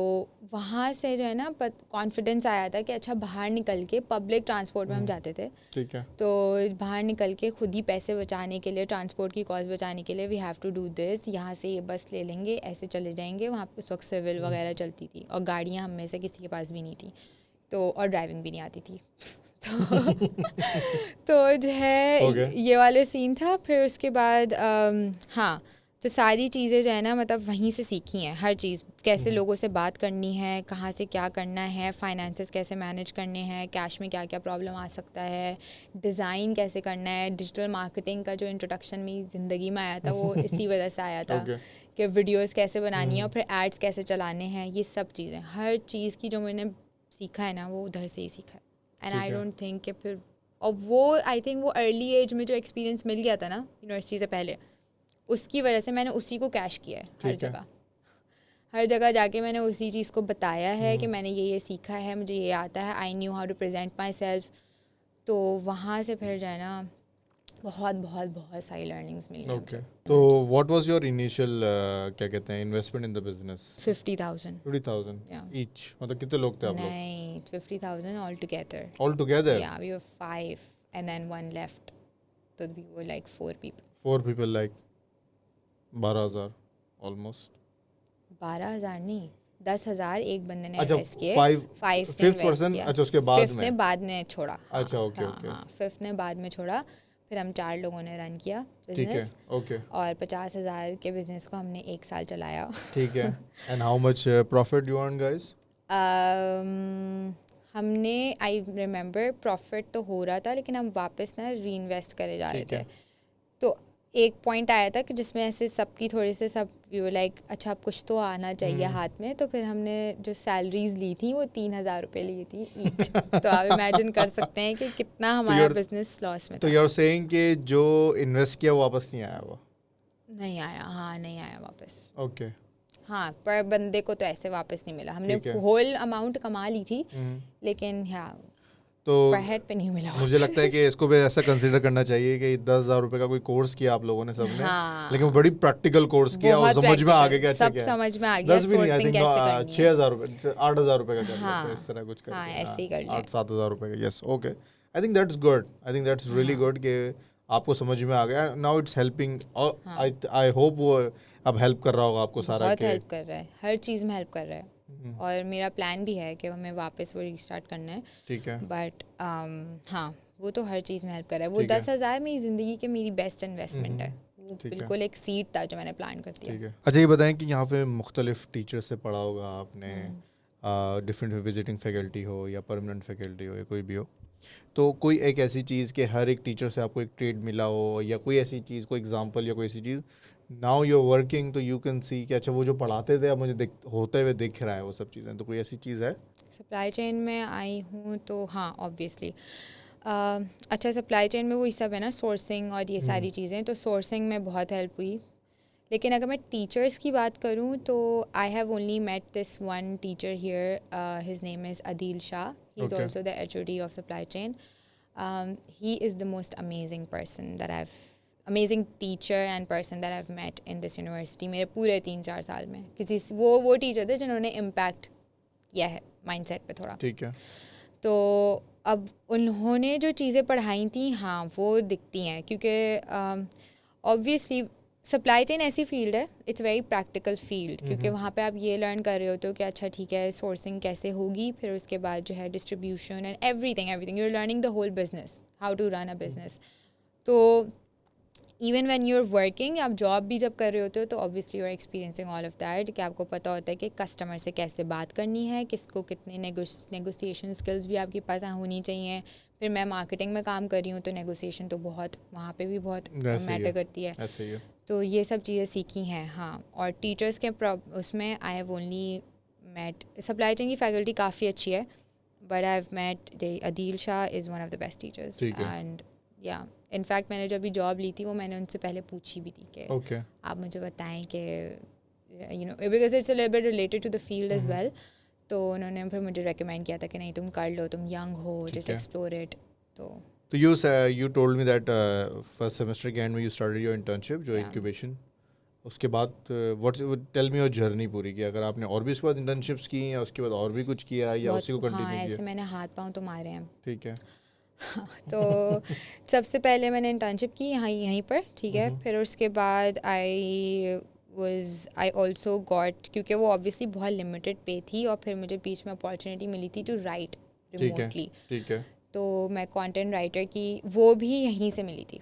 वहाँ से जो है ना कॉन्फिडेंस आया था कि अच्छा बाहर निकल के पब्लिक ट्रांसपोर्ट में हम जाते थे। ठीक है। तो बाहर निकल के खुद ही पैसे बचाने के लिए, ट्रांसपोर्ट की कॉस्ट बचाने के लिए, we have to do this. यहाँ से ये बस ले लेंगे, ऐसे चले जाएंगे। वहाँ पे उस वक्त सिविल वगैरह चलती थी, और गाड़ियाँ हम में से किसी के पास भी नहीं थी, तो और ड्राइविंग भी नहीं आती थी। तो जो है ये वाले सीन था। फिर उसके बाद हाँ, तो सारी चीज़ें जो है ना, मतलब वहीं से सीखी हैं हर चीज़। कैसे लोगों से बात करनी है, कहाँ से क्या करना है, फाइनेंसेस कैसे मैनेज करने हैं, कैश में क्या क्या प्रॉब्लम आ सकता है, डिज़ाइन कैसे करना है। डिजिटल मार्केटिंग का जो इंट्रोडक्शन मेरी ज़िंदगी में आया था, वो इसी वजह से आया था कि वीडियोस कैसे बनानी है और फिर एड्स कैसे चलाने हैं। ये सब चीज़ें, हर चीज़ की जो मैंने सीखा है ना, वो उधर से ही सीखा है। एंड आई डोंट थिंक कि फिर, और वो आई थिंक वो अर्ली एज में जो एक्सपीरियंस मिल गया था ना यूनिवर्सिटी से पहले, उसकी वजह से मैंने उसी को कैश किया है हर जगह जाके मैंने उसी चीज़ को बताया है कि मैंने ये सीखा है, मुझे ये आता है, I knew how to present myself. तो वहाँ से फिर जो है ना, बहुत बहुत बहुत सारी लर्निंग्स मिली हैं मुझे। तो व्हाट वाज योर इनिशियल क्या कहते हैं investment in the business? 50,000 each. मतलब कितने लोग थे आप लोग? नहीं, 50,000 ऑल टुगेदर। All together? या we were 5 and then 1 left, तो we were like 4 people. 4 people, like 12,000 almost. 12,000 नहीं, 10,000 एक बंदे ने अच्छा, इन्वेस्ट किए, 5 5th पर्सन। अच्छा, उसके बाद फिफ्थ में? ने बाद में छोड़ा। अच्छा, ओके ओके। हाँ, 5th ने बाद में छोड़ा। फिर हम 4 लोगों ने रन किया ठीक है। Business, okay. और 50,000 के बिजनेस को हमने 1 साल चलाया। ठीक है। And how much profit you earn guys? हमने, आई रिमेंबर प्रॉफिट तो हो रहा था, लेकिन हम वापस ना री इन्वेस्ट करे जा रहे थे। तो एक पॉइंट आया था कि जिसमें ऐसे सबकी थोड़ी से सब वी वर लाइक अच्छा अब कुछ तो आना चाहिए हाथ में। तो फिर हमने जो सैलरीज ली थी वो 3,000 रुपये ली थी ईच। तो आप इमेजिन कर सकते हैं कि कितना हमारा बिजनेस लॉस में था। तो यू आर सेइंग कि जो इन्वेस्ट किया वो वापस नहीं आया? वो नहीं आया, हाँ नहीं आया वापस। ओके। हाँ, पर बंदे को तो ऐसे वापस नहीं मिला। हमने होल अमाउंट कमा ली थी, लेकिन हाँ तो पर हेड पे नहीं मिला। मुझे लगता है कि इसको भी ऐसा कंसीडर करना चाहिए कि 10,000 रुपये का कोई कोर्स किया आप लोगों ने सबने। हाँ, लेकिन वो बड़ी प्रैक्टिकल कोर्स किया और समझ में आ गया कि अच्छा सब क्या है। समझ में आ गया। 10 भी नहीं, आई थिंक 6,000 रुपये 8,000 रुपये का कर लिया, हाँ, तो इस तरह कुछ हाँ, करके ऐसे ही कर लिया। 8-7,000 रुपये का। Yes, okay. I think that's good, I think that's really good कि आपको समझ में आ गया। Now it's helping, I hope वो अब हेल्प कर रहा होगा आपको सारा। बहुत हेल्प कर रहा है, हर चीज़ में हेल्प कर रहा है। और मेरा प्लान भी है कि हमें वापस वो रिस्टार्ट करना है। ठीक है। बट हाँ, वो तो हर चीज़ में हेल्प कर रहा है। वो 10,000 मेरी ज़िंदगी के मेरी बेस्ट इन्वेस्टमेंट है। वो बिल्कुल एक सीड था जो मैंने प्लान कर दिया। ठीक है। अच्छा, ये बताएं कि यहाँ पे मुख्तलिफ टीचर से पढ़ा होगा आपने, डिफरेंट विजिटिंग फैकल्टी हो या परमानेंट फैकल्टी हो या कोई भी हो, तो कोई एक ऐसी चीज़ कि हर एक टीचर से आपको एक ट्रेड मिला हो, या कोई ऐसी चीज़, कोई एग्जांपल या कोई ऐसी चीज़ नाउ यू आर वर्किंग, तो यू कैन सी कि अच्छा वो जो पढ़ाते थे अब मुझे होते हुए दिख रहा है वो सब चीज़ें, तो कोई ऐसी चीज़ है? सप्लाई चेन में आई हूँ तो हाँ ऑब्वियसली अच्छा सप्लाई चेन में वही सब है ना, सोर्सिंग और ये सारी चीज़ें, तो सोर्सिंग में बहुत हेल्प हुई। लेकिन अगर मैं टीचर्स की बात करूँ तो I have only met this one teacher here, his name is Adeel Shah, he is Okay. Also the HOD of supply chain. He is the most amazing person that amazing teacher and person that I've met in this university. मेरे पूरे 3-4 साल में वो teacher थे जिन्होंने impact किया है mindset पे थोड़ा. ठीक है. तो अब उन्होंने जो चीज़ें पढ़ाई थी हाँ वो दिखती हैं, क्योंकि ऑब्वियसली सप्लाई चेन ऐसी फील्ड है, इट्स वेरी प्रैक्टिकल फील्ड, क्योंकि वहाँ पे आप ये लर्न कर रहे होते हो कि अच्छा ठीक है सोर्सिंग कैसे होगी, फिर उसके बाद जो है distribution and everything you are learning the whole business, how to run a business. तो even when you are working, आप जॉब भी जब कर रहे होते हो तो obviously you are experiencing all of that, कि आपको पता होता है कि कस्टमर से कैसे बात करनी है, किसको कितने नेगोशिएशन स्किल्स भी आपके पास होनी चाहिए. फिर मैं मार्केटिंग में काम कर रही हूँ तो नेगोशिएशन तो बहुत वहाँ पे भी बहुत मैटर करती है. ऐसे ही है. तो ये सब चीज़ें सीखी हैं हाँ. और टीचर्स के उसमें I have only met, supply chain की फैकल्टी काफ़ी अच्छी है, but I have met Adeel Shah is one of the best teachers. And या इनफैक्ट मैंने जब भी जॉब ली थी वो मैंने उनसे पहले पूछी भी थी कि आप मुझे बताएं कि you know because it's a little bit related to the field as well. तो उन्होंने फिर मुझे रेकमेंड किया था कि नहीं तुम कर लो, तुम यंग हो, जस्ट एक्सप्लोर इट. तो you told me that first semester के end में you started your internship, जो incubation. उसके बाद tell me your journey पूरी की, अगर आपने और भी उसके बाद internships की या उसके बाद और भी कुछ किया या उसी को continue किया? हाँ ऐसे मैंने हाथ पाँव तो मारे हैं. ठीक है. तो सबसे पहले मैंने इंटर्नशिप की यहीं पर, ठीक है. फिर उसके बाद आई ऑल्सो गॉट, क्योंकि वो ऑब्वियसली बहुत लिमिटेड पे थी और फिर मुझे बीच में अपॉर्चुनिटी मिली थी टू राइट रिमोटली. ठीक है. तो मैं कंटेंट राइटर की वो भी यहीं से मिली थी,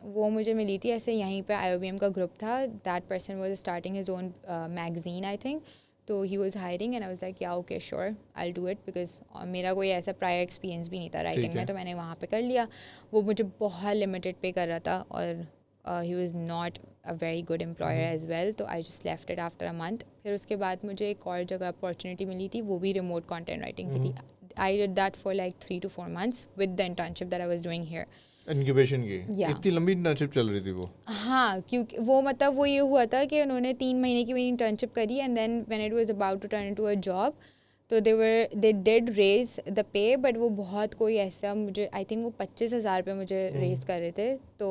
वो मुझे मिली थी ऐसे यहीं पे IOBM का ग्रुप था. That person was starting his own magazine I think. तो he was hiring and I was like या okay sure I do it, because मेरा कोई ऐसा प्रायर एक्सपीरियंस भी नहीं था राइटिंग में, तो मैंने वहाँ पे कर लिया. वो मुझे बहुत लिमिटेड पे कर रहा था और he was not a very good employer as well. तो I just left it after a month. फिर उसके बाद मुझे एक और जगह अपॉर्चुनिटी मिली थी, वो भी रिमोट कॉन्टेंट राइटिंग की थी. I did that for like 3 to 4 months with the internship that I was doing here. Incubation की इतनी लंबी internship चल रही थी वो? हाँ, क्योंकि वो मतलब वो ये हुआ था कि उन्होंने 3 महीने की मेरी internship करी and then when it was about to turn into a job, तो they did raise the pay, but वो बहुत कोई ऐसा मुझे I think वो 25,000 पे मुझे raise कर रहे थे. तो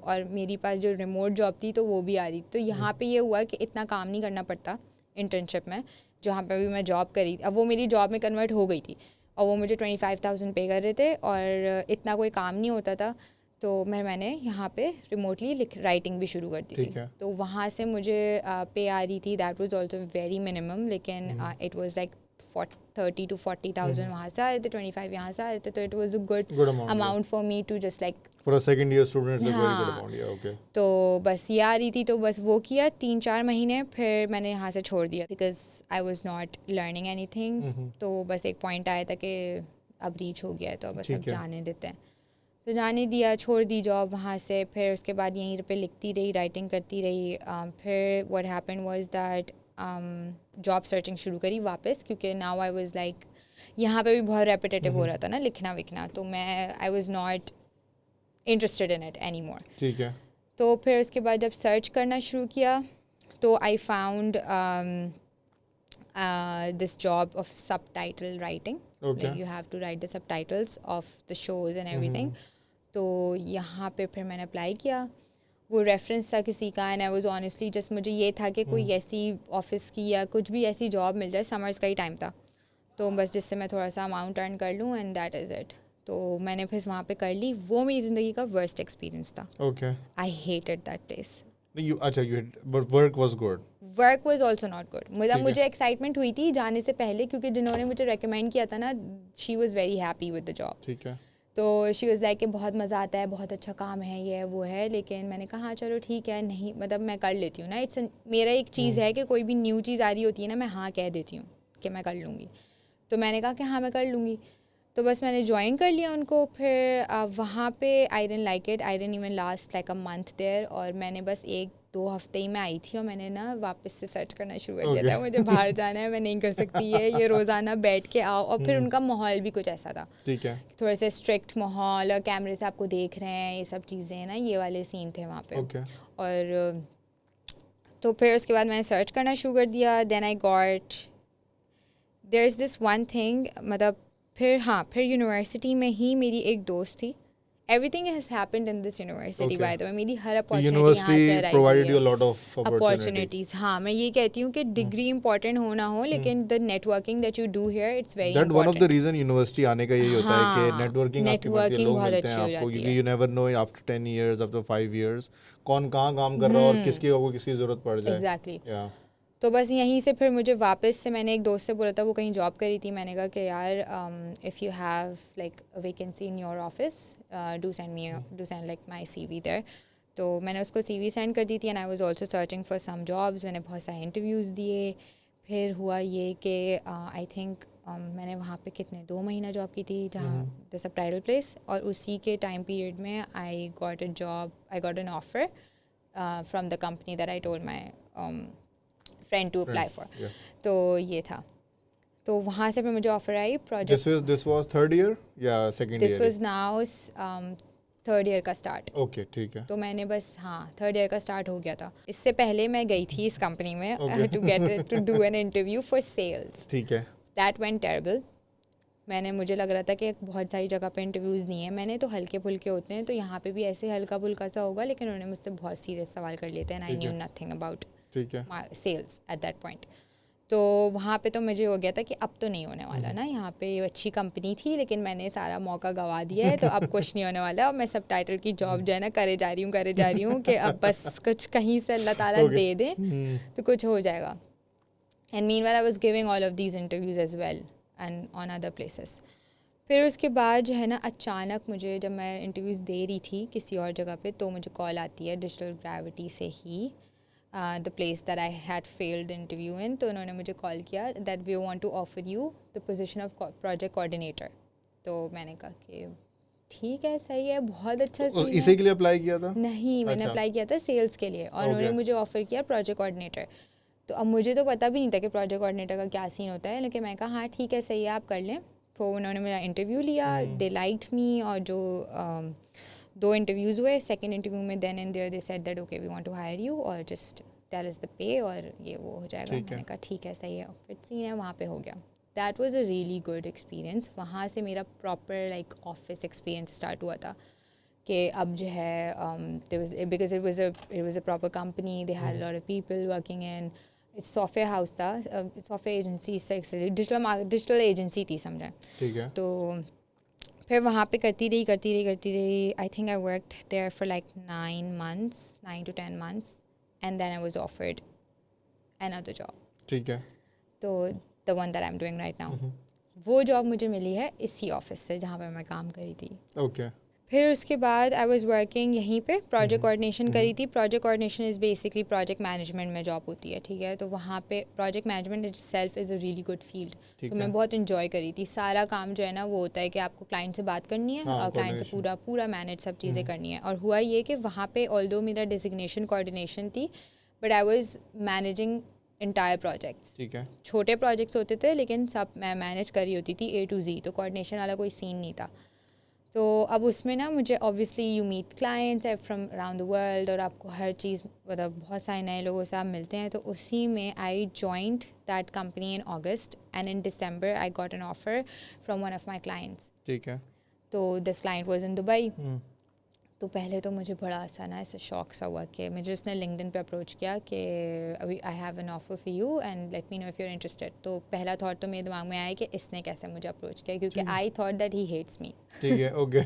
और मेरी पास जो remote job थी तो वो भी आ रही. तो यहाँ पे ये हुआ कि इतना काम नहीं करना पड़ता internship में, जहाँ पे भी मैं जॉब करी. अब वो मेरी जॉब में कन्वर्ट हो गई थी और वो मुझे 25,000 पे कर रहे थे और इतना कोई काम नहीं होता था. तो मैंने यहाँ पे रिमोटली राइटिंग भी शुरू कर दी थी. तो वहाँ से मुझे पे आ रही थी. That was also very minimum, लेकिन इट वाज लाइक 30 to 40,000 वहाँ से आ रहे थे, 25 यहाँ से आ रहे थे. तो it was a good amount for me to just like for a second year student it's a very good amount. या ओके. तो बस ये आ रही थी, तो बस वो किया 3-4 महीने, फिर मैंने यहाँ से छोड़ दिया because I was not learning anything. तो बस एक पॉइंट आया था कि अब रीच हो गया है तो बस अब जाने देते हैं. तो जाने दिया, छोड़ दी जॉब वहाँ से. फिर उसके बाद यहीं पे लिखती रही, राइटिंग करती रही. फिर what happened was that job searching शुरू करी वापस, क्योंकि नाउ आई वाज लाइक यहाँ पे भी बहुत रेपिटेटिव हो रहा था ना लिखना विखना. तो मैं आई was not interested in it any more. ठीक है. तो फिर उसके बाद जब सर्च करना शुरू किया तो I found this job of subtitle writing. You have to write the subtitles of the shows and everything. तो यहाँ पे फिर मैंने अप्लाई किया. वो रेफरेंस था किसी का and I was honestly just मुझे ये था कि कोई ऐसी ऑफिस की या कुछ भी ऐसी जॉब मिल जाए. समर्स का ही टाइम था तो बस जिससे मैं थोड़ा सा अमाउंट अर्न कर लूँ एंड दैट इज़ इट. तो मैंने फिर वहाँ पे कर ली. वो मेरी ज़िंदगी का वर्स्ट एक्सपीरियंस था. Okay. I hated that place. But work was good. Work was also not good. मतलब मुझे एक्साइटमेंट हुई थी जाने से पहले, क्योंकि जिन्होंने मुझे रेकमेंड किया था ना, she was very happy with the job. ठीक है. तो शी वाज लाइक कि बहुत मज़ा आता है, बहुत अच्छा काम है, ये वो है. लेकिन मैंने कहा हाँ चलो ठीक है, नहीं मतलब मैं कर लेती हूँ ना. इट्स मेरा एक चीज़ है कि कोई भी न्यू चीज़ आ रही होती है ना, मैं हाँ कह देती हूँ कि मैं कर लूँगी. तो मैंने कहा कि हाँ मैं कर लूँगी. तो बस मैंने ज्वाइन कर लिया उनको. फिर वहाँ पे I didn't like it. I didn't even last like a month there. और मैंने बस एक 2 हफ्ते ही मैं आई थी और मैंने ना वापस से सर्च करना शुरू कर दिया था, मुझे बाहर जाना है, मैं नहीं कर सकती ये रोज़ाना बैठ के आओ। और फिर उनका माहौल भी कुछ ऐसा था, ठीक है, थोड़े से स्ट्रिक्ट माहौल और कैमरे से आपको देख रहे हैं, ये सब चीज़ें ना, ये वाले सीन थे वहाँ पे। ओके, और तो फिर उसके बाद मैंने सर्च करना शुरू कर दिया। Then I got there is this one thing, मतलब फिर यूनिवर्सिटी में ही मेरी एक दोस्त थी। Everything has happened in this university by the way, मेरी हर अपॉर्चुनिटी यहाँ से यूनिवर्सिटी अराइज प्रोवाइडेड हुई यू है। लॉट ऑफ अपॉर्चुनिटीज़, हाँ, मैं ये कहती हूँ कि डिग्री इंपॉर्टेंट हो ना हो, लेकिन the networking that you do here it's very that one of the important. Reason university आने का यही होता है कि हाँ, नेटवर्किंग आपकी बढ़ती है, नेटवर्किंग लोग बहुत मिलते हैं अच्छी हो आपको, जाती क्योंकि है। You never know after 10 years, after 5 years कौन कहाँ काम कर रहा है और किसकी आपको किसकी ज़रूरत पड़ जाए। एग्जैक्टली। या तो बस यहीं से फिर मुझे वापस से, मैंने एक दोस्त से बोला था, वो कहीं जॉब करी थी, मैंने कहा कि यार if you have like a vacancy in your office do send like my CV there. तो मैंने उसको सीवी सेंड कर दी थी and I was also searching for some jobs. मैंने बहुत सारे इंटरव्यूज़ दिए। फिर हुआ ये कि आई थिंक मैंने वहाँ पे कितने 2 महीना जॉब की थी, जहाँ द सबटाइटल प्लेस, और उसी के टाइम पीरियड में I got an offer from the company that I told my friend to apply for. yeah. तो ये था, तो वहाँ से फिर मुझे ऑफर आई project. this was third year या second this year? Was now 3rd year का स्टार्ट। ओके, ठीक है, तो मैंने बस, हाँ, 3rd ईयर का स्टार्ट हो गया था। इससे पहले मैं गई थी इस कंपनी में to do an interview for sales. ठीक है, दैट वेंट टेरेबल। मुझे लग रहा था कि बहुत सारी जगह पे इंटरव्यूज़ नहीं है, मैंने तो हल्के फुल्के होते हैं, तो यहाँ पे भी ऐसे हल्का फुल्का सा होगा, लेकिन उन्होंने मुझसे बहुत सीरियस सवाल कर लिए थे एंड आई ठीक है। न्यू नथिंग अबाउट ठीक है, सेल्स एट दैट पॉइंट। तो वहाँ पे तो मुझे हो गया था कि अब तो नहीं होने वाला ना, यहाँ पे अच्छी कंपनी थी, लेकिन मैंने सारा मौका गंवा दिया है, तो अब कुछ नहीं होने वाला। और मैं सब टाइटल की जॉब जो है ना करे जा रही हूँ कि अब बस कुछ कहीं से अल्लाह ताला Okay. दे दे तो कुछ हो जाएगा। And meanwhile I was giving all of these interviews as well and on other places. फिर उसके बाद जो है ना, अचानक मुझे, जब मैं इंटरव्यूज़ दे रही थी किसी और जगह पे, तो मुझे कॉल आती है डिजिटल ग्रेविटी से ही, the place that I had failed interview in. तो उन्होंने मुझे कॉल किया that we want to offer you the position of project coordinator. तो मैंने कहा कि ठीक है, सही है, बहुत अच्छा सीन इसी है। के लिए अप्लाई किया था? नहीं, मैंने अच्छा। अप्लाई किया था सेल्स के लिए, और उन्होंने Okay. मुझे ऑफ़र किया प्रोजेक्ट कोऑर्डिनेटर। तो अब मुझे तो पता भी नहीं था कि प्रोजेक्ट कोऑर्डिनेटर का क्या सीन होता है, लेकिन मैं कहा हाँ ठीक है, सही है, आप कर लें। तो उन्होंने मेरा इंटरव्यू लिया, दे लाइक्ड मी, और जो 2 इंटरव्यूज़ हुए, सेकंड इंटरव्यू में then and there they said that okay we want to hire you और just tell us the pay, और ये वो हो जाएगा। ठीक है। मैंने कहा ठीक है, सही है, फिर सीन है, वहाँ पे हो गया। That was a really good experience. वहाँ से मेरा proper like office experience start हुआ था कि अब जो है because it was a proper company, they had a lot of people working in, it's software house था, सॉफ्टवेयर एजेंसी से डिजिटल एजेंसी थी समझें। ठीक है, तो फिर वहाँ पे करती रही। I think I worked there for like 9 to 10 months and then I was offered another job, ठीक है, तो the one that I am doing right now. वो जॉब मुझे मिली है इसी ऑफिस से जहाँ पे मैं काम करी थी। ओके, फिर उसके बाद आई वाज वर्किंग यहीं पे, प्रोजेक्ट कोऑर्डिनेशन करी थी। Project coordination is basically project management में जॉब होती है, ठीक है। तो वहाँ पे project management it self is a really good field, ठीक तो है। मैं बहुत इन्जॉय करी थी। सारा काम जो है ना वो होता है कि आपको क्लाइंट से बात करनी है हाँ, और क्लाइंट से coordination। पूरा मैनेज सब चीज़ें करनी है। और हुआ ये कि वहाँ पे ऑल्दो मेरा डिजिग्नेशन कोऑर्डिनेशन थी, but I was managing entire projects. ठीक है, छोटे प्रोजेक्ट्स होते थे लेकिन सब मैं मैनेज कर रही होती थी A to Z, तो कोऑर्डिनेशन वाला कोई सीन नहीं था। तो अब उसमें ना मुझे obviously you meet clients from around the world, और आपको हर चीज़, मतलब बहुत सारे नए लोगों से आप मिलते हैं। तो उसी में I joint that company in August and in December I got an offer from one of my clients. ठीक है, तो this client was in Dubai. तो पहले तो मुझे बड़ा सा ना ऐसा शौक सा हुआ कि मुझे उसने लिंक्डइन पे अप्रोच किया कि अभी I have an offer for you and let me know if you are interested. तो पहला थॉट तो मेरे दिमाग में आया कि इसने कैसे मुझे अप्रोच किया, क्योंकि I thought that he hates me ठीक है, okay.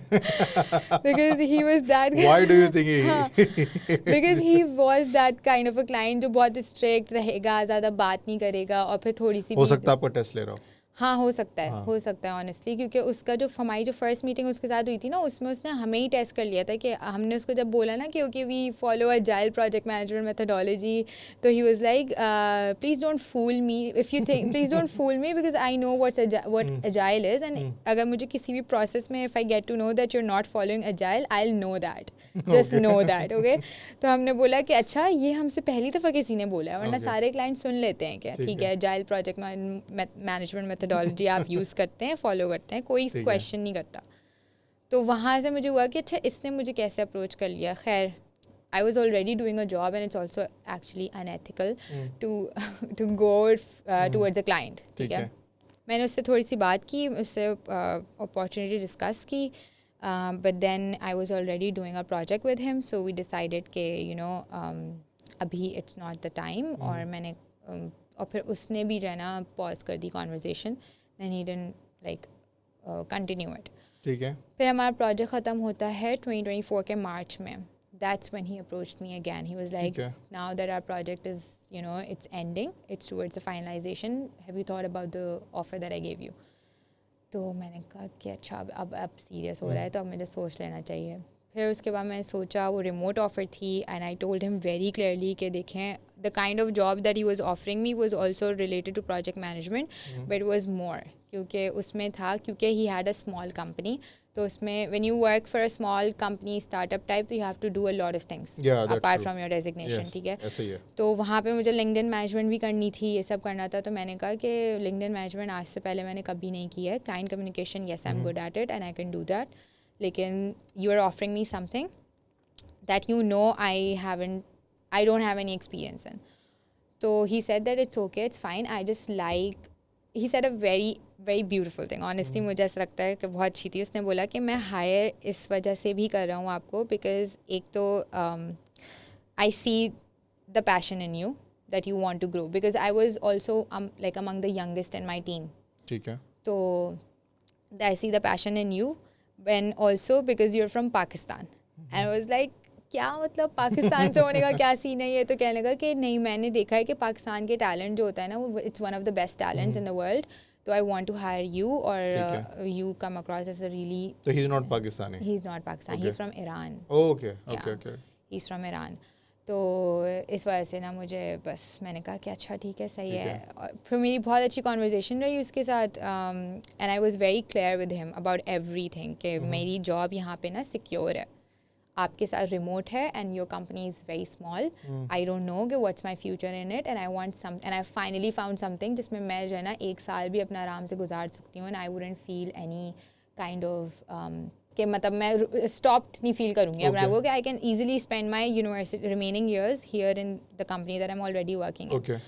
Because he was that Why do you think because he was that kind of a client जो बहुत स्ट्रिक्ट रहेगा, ज़्यादा बात नहीं करेगा, और फिर थोड़ी सी हो भी सकता है आपका टेस्ट ले रहा हो? हाँ हो सकता है, हाँ। हो सकता है ऑनेस्टली, क्योंकि उसका जो हमारी जो फर्स्ट मीटिंग उसके साथ हुई थी ना, उसमें उसने हमें ही टेस्ट कर लिया था कि हमने उसको जब बोला ना कि okay we follow agile project management methodology, तो he was like please don't fool me if you think, please don't fool me because I know what agile is, and अगर मुझे किसी भी प्रोसेस में if I get to know that you are not following agile, I will know that, just know that, okay. तो हमने बोला कि अच्छा ये हमसे पहली दफ़ा किसी ने बोला है, वरना Okay. सारे क्लाइंट सुन लेते हैं क्या, ठीक ठीक है। है अजाइल प्रोजेक्ट मैनेजमेंट मेथोडोलॉजी आप यूज़ करते हैं, फॉलो करते हैं, कोई ठीक है। क्वेश्चन नहीं करता। तो वहाँ से मुझे हुआ कि अच्छा इसने मुझे कैसे अप्रोच कर लिया। खैर I was already doing a job and it's also actually unethical to go towards a client, ठीक है। मैंने उससे थोड़ी सी बात की, उससे अपॉर्चुनिटी डिस्कस की, but then I was already doing a project with him, so we decided कि यू नो अभी इट्स नॉट द टाइम, और मैंने और फिर उसने भी जो है ना पॉज कर दी conversation, then he didn't like continue it. ठीक है। फिर हमारा प्रोजेक्ट ख़त्म होता है 2024 के मार्च में. That's when he approached me again. He was like, ठीक है। now that our project is, you know, it's ending, it's towards the finalization, have you thought about the offer that I gave you? तो मैंने कहा कि अच्छा अब serious हो रहा है तो अब मुझे सोच लेना चाहिए. फिर उसके बाद मैंने सोचा, वो रिमोट ऑफ़र थी, and I told him very clearly कि देखें the kind of job that he was offering me was also related to project management, but was more, क्योंकि उसमें था, क्योंकि he had a small company, तो उसमें when you work for a small company startup type, तो you have to do a lot of things apart from your designation, ठीक है. ऐसे ही है। तो वहाँ पे मुझे लिंक्डइन मैनेजमेंट भी करनी थी, ये सब करना था, तो मैंने कहा कि लिंक्डइन मैनेजमेंट आज से पहले मैंने कभी नहीं किया है. Client communication, yes I am good at it and I can do that, लेकिन you are offering me something that you know I don't have any experience in. So he said that it's okay, it's fine, I just like, he said a very very beautiful thing, honestly मुझे ऐसा लगता है कि बहुत अच्छी थी. उसने बोला कि मैं हायर इस वजह से भी कर रहा हूँ आपको, बिकॉज एक तो I see the passion in you that you want to grow, because I was also like among the youngest in my team. ठीक है। So I see the passion in you, and also because you're from Pakistan. And I was like, क्या मतलब पाकिस्तान से होने का क्या scene है ये? तो कहने लगा कि नहीं, मैंने देखा है कि पाकिस्तान के टैलेंट जो होता है ना, वो it's one of the best talents in the world, तो I want to hire you, और you come across as a really. तो he is not Pakistani? He is not Pakistan, he is from Iran. Okay okay okay. He is from Iran. तो इस वजह से ना मुझे बस मैंने कहा कि अच्छा ठीक है, सही है. और फिर मेरी बहुत अच्छी कॉन्वर्जेसन रही उसके साथ, and I was very clear with him about everything कि मेरी जॉब यहाँ पे ना सिक्योर है, आपके साथ रिमोट है, and your company is very small, I don't know कि what's my future in it, and I want some, and I finally found something जिसमें मैं जो है ना 1 साल भी अपना आराम से गुजार सकती हूँ, and I wouldn't feel any kind of कि मतलब मैं स्टॉप्ड नहीं फील करूँगी. अब वो कि I can easily spend my university remaining years here in the company that I am already working in.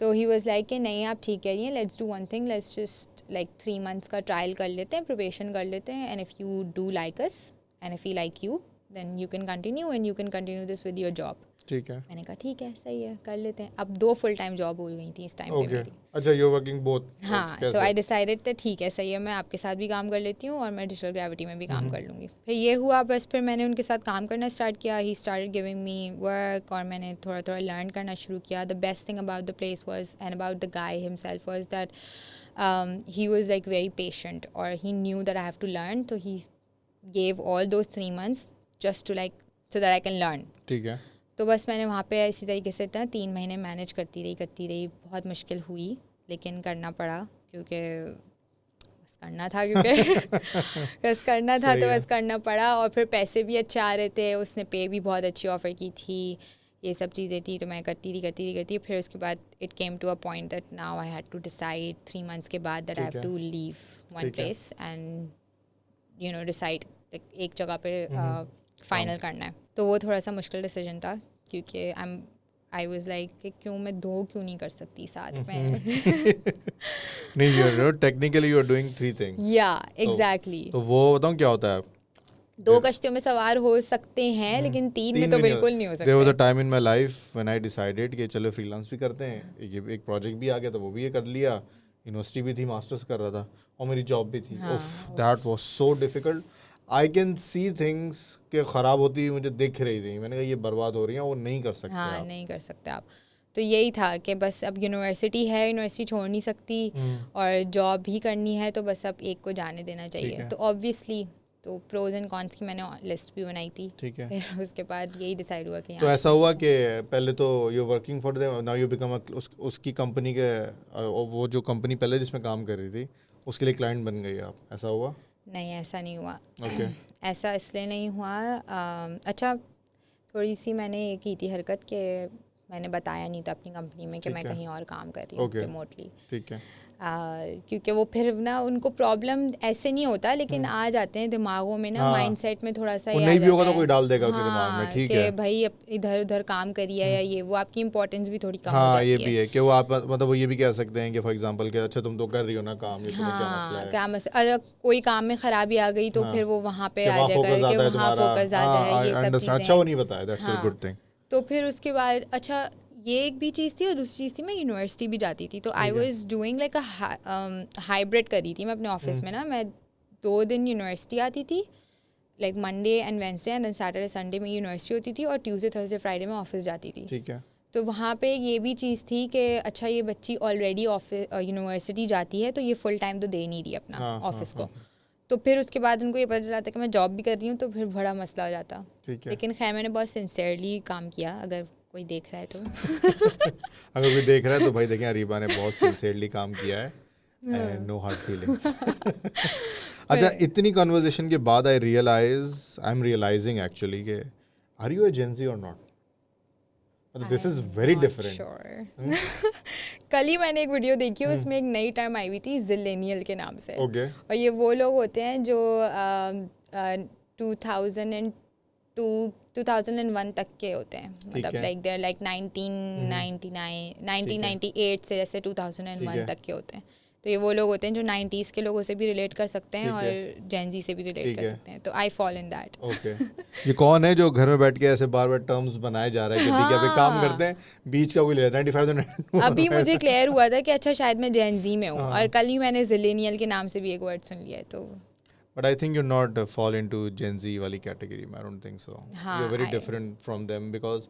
तो ही वॉज लाइक कि नहीं आप ठीक कह रही हैं, let's do one thing, let's just like 3 months का ट्रायल कर लेते हैं, प्रोबेशन कर लेते हैं, and if you do like us and if we like you, then you can continue and you can continue this with your job. ठीक है। मैंने कहा ठीक है, सही है, कर लेते हैं. अब 2 full time जॉब हो गई थी इस टाइम पे मेरी. अच्छा, यू वर्किंग बोथ? हाँ, तो आई डिसाइडेड कि ठीक है, सही है, मैं आपके साथ भी काम कर लेती हूँ और मैं डिजिटल ग्रेविटी में भी काम कर लूँगी. फिर ये हुआ, बस फिर मैंने उनके साथ काम करना स्टार्ट किया. He started giving me work, और मैंने थोड़ा थोड़ा लर्न करना शुरू किया. The best thing about the place was and about the guy himself was that he was like very patient, or he knew that I have to learn, so he gave all those 3 months just to like so that I can learn. ठीक है। तो बस मैंने वहाँ पे इसी तरीके से 3 महीने मैनेज करती रही. बहुत मुश्किल हुई, लेकिन करना पड़ा, क्योंकि बस करना था, बस करना था, तो बस करना पड़ा. और फिर पैसे भी अच्छे आ रहे थे, उसने पे भी बहुत अच्छी ऑफ़र की थी, ये सब चीज़ें थी, तो मैं करती थी. फिर उसके बाद it came to a point that now I had to decide 3 months के बाद that I have to leave one place and you know decide एक जगह पे फाइनल करना है. तो वो थोड़ा सा मुश्किल डिसीजन था, क्योंकि आई वाज लाइक कि मैं 2 क्यों नहीं कर सकती साथ में. नहीं, you are technically you are doing 3 things. या एग्जैक्टली. तो वो बताऊं क्या होता है? 2 कश्तियों में सवार हो सकते हैं, लेकिन 3 में तो बिल्कुल नहीं हो सकते. There was a time in my life when I decided कि चलो फ्रीलांस भी करते हैं, एक प्रोजेक्ट भी आ गया तो वो भी ये कर लिया, यूनिवर्सिटी भी थी, मास्टर्स कर रहा था, और मेरी जॉब भी थी. That was so difficult. I can see things के ख़राब होती हुई मुझे दिख रही थी. मैंने कहा ये बर्बाद हो रही हैं, वो नहीं कर सकते. हाँ, नहीं कर सकते आप. तो यही था कि बस अब यूनिवर्सिटी है, यूनिवर्सिटी छोड़ नहीं सकती और जॉब भी करनी है, तो बस अब एक को जाने देना चाहिए। तो ऑब्वियसली तो प्रोज एंड कॉन्स की मैंने लिस्ट भी बनाई थी। ठीक है। फिर उसके बाद यही डिसाइड हुआ कि तो यहाँ ऐसा हुआ कि पहले तो you working for them, now you become उसकी कंपनी के वो जो कंपनी पहले जिसमें काम कर रही थी उसके लिए क्लाइंट बन गई आप, ऐसा हुआ? नहीं, ऐसा नहीं हुआ। ओके। ऐसा इसलिए नहीं हुआ, अच्छा थोड़ी सी मैंने ये की थी हरकत कि मैंने बताया नहीं था अपनी कंपनी में कि ठीक मैं है। कहीं और काम कर रही हूँ ओके। रिमोटली। ठीक है। क्योंकि वो फिर ना उनको प्रॉब्लम ऐसे नहीं होता, लेकिन आ जाते हैं दिमागों में ना, हाँ, माइंडसेट में थोड़ा सा वो ये आ नहीं भी होगा जाता तो कोई है। डाल देगा उनके दिमाग में, हाँ, ठीक कि है। भाई अब इधर उधर काम करिए या ये वो, आपकी इंपॉर्टेंस भी थोड़ी कम हो हाँ, ये जाती भी है। है कि वो आप मतलब वो ये भी कह सकते हैं कि फॉर एग्जांपल कि अच्छा तुम तो कर रही हो ना काम, ये तुम्हें क्या मसला हाँ, है। क्या मसला, अगर कोई काम में खराबी आ गई तो हाँ, फिर वो वहाँ पे कि आ वहाँ जाएगा फोकस कि ज़्यादा है वहाँ तुम्हारा। फोकस ज़्यादा है, हाँ, ये सब अंडरस्टैंड। अच्छा, वो चीज़ें। नहीं बताया, दैट्स अ हाँ, गुड थिंग। तो फिर उसके बाद अच्छा ये एक भी चीज़ थी, और दूसरी चीज़ थी मैं यूनिवर्सिटी भी जाती थी, तो आई ठीक है। Was doing like a hybrid कर रही थी मैं अपने ऑफिस में ना। मैं 2 दिन यूनिवर्सिटी आती थी, like Monday and Wednesday, and then Saturday Sunday में यूनिवर्सिटी होती थी, और ट्यूसडे थर्सडे फ्राइडे में ऑफिस जाती थी। ठीक है। तो वहाँ पे ये भी चीज़ थी कि अच्छा ये बच्ची ऑलरेडी ऑफिस यूनिवर्सिटी जाती है, तो ये फुल टाइम तो दे नहीं रही अपना हाँ, हाँ, ऑफिस हाँ, को। तो फिर उसके बाद उनको ये पता चला था कि मैं जॉब भी कर रही हूँ, तो फिर बड़ा मसला हो जाता। ठीक है। लेकिन खैर मैंने बहुत सिंसियरली काम किया, अगर कोई देख रहा है तो। अगर कोई देख रहा है तो भाई देखें, अरीबा ने बहुत सिंसियरली काम किया है, एंड नो हार्ड फीलिंग्स। अच्छा, इतनी कन्वर्सेशन के बाद आई एम रियलाइजिंग एक्चुअली कि आर यू अ जेन ज़ी और not? This is very different. Sure. कल ही मैंने एक वीडियो देखी, उसमें एक नई टर्म आई हुई थी जिलेनियल के नाम से। ओके। और ये वो लोग होते हैं जो 2002 2001 तक के होते हैं, मतलब है। लाइक दे आर लाइक 1998 से जैसे ठीक 2001 है। तक के होते हैं। तो ये वो लोग होते हैं जो 90s के लोगों से भी रिलेट कर सकते हैं ठीक और है। जेनजी से भी रिलेट ठीक कर है। सकते हैं, तो I fall in that. Okay. ये कौन है जो घर में बैठ के ऐसे बार बार टर्म्स बनाए जा रहा है कि ठीक है अभी काम करते हाँ, हैं, बीच का कोई ले जाता है 95 अभी मुझे क्लियर हुआ था कि अच्छा शायद मैं जेनजी में हूँ, और हाँ। कल ही मैंने जिलेनियल के नाम से भी एक वर्ड सुन लिया है, तो But I think you're not fall into Gen Z wali category. I don't think so. हाँ You're very I different from them because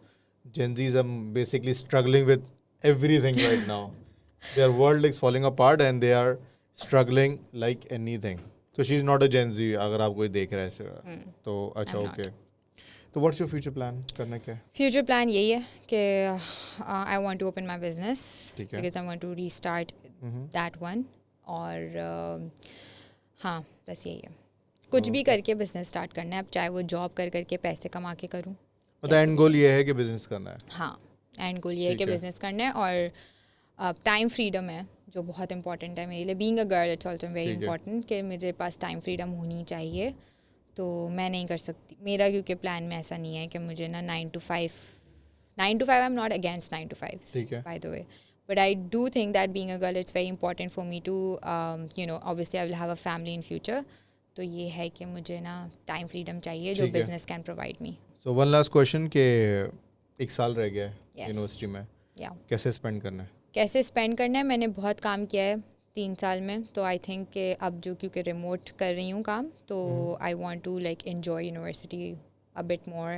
Gen Zs are basically struggling with everything right now. Their world is falling apart and they are struggling like anything. So she's not a Gen Z. अगर आप कोई देख रहा है ऐसे तो अच्छा I'm okay. not. तो व्हाट्स योर फ्यूचर प्लान, करना क्या है? फ्यूचर प्लान यही है कि I want to open my business, ठीक है। Because I want to restart that one. और हाँ, बस यही है, कुछ भी Okay. करके बिजनेस स्टार्ट करना है, अब चाहे वो जॉब कर करके पैसे कमा के करूँ। मतलब एंड गोल ये है कि बिजनेस करना है। हाँ, एंड गोल ये है ठीक कि है। बिजनेस करना है, और टाइम फ्रीडम है जो बहुत इंपॉर्टेंट है मेरे लिए। Being a girl it's also very ठीक है। इंपॉर्टेंट कि मेरे पास टाइम फ्रीडम होनी चाहिए। तो मैं नहीं कर सकती, मेरा क्योंकि प्लान में ऐसा नहीं है कि मुझे ना 9 to 5 I am not against 9 to 5 ठीक है। By the way, but I do think that being a girl it's very important for me to obviously I will have a family in future. तो ये है कि मुझे ना time freedom चाहिए जो ठीक है। Business can provide me. So one last question के, एक साल रह गया है Yes. यूनिवर्सिटी में, या कैसे स्पेंड करना है? कैसे स्पेंड करना है, मैंने बहुत काम किया है 3 साल में, तो आई थिंक कि अब जो क्योंकि रिमोट कर रही हूँ काम, तो I want to like enjoy university a bit more,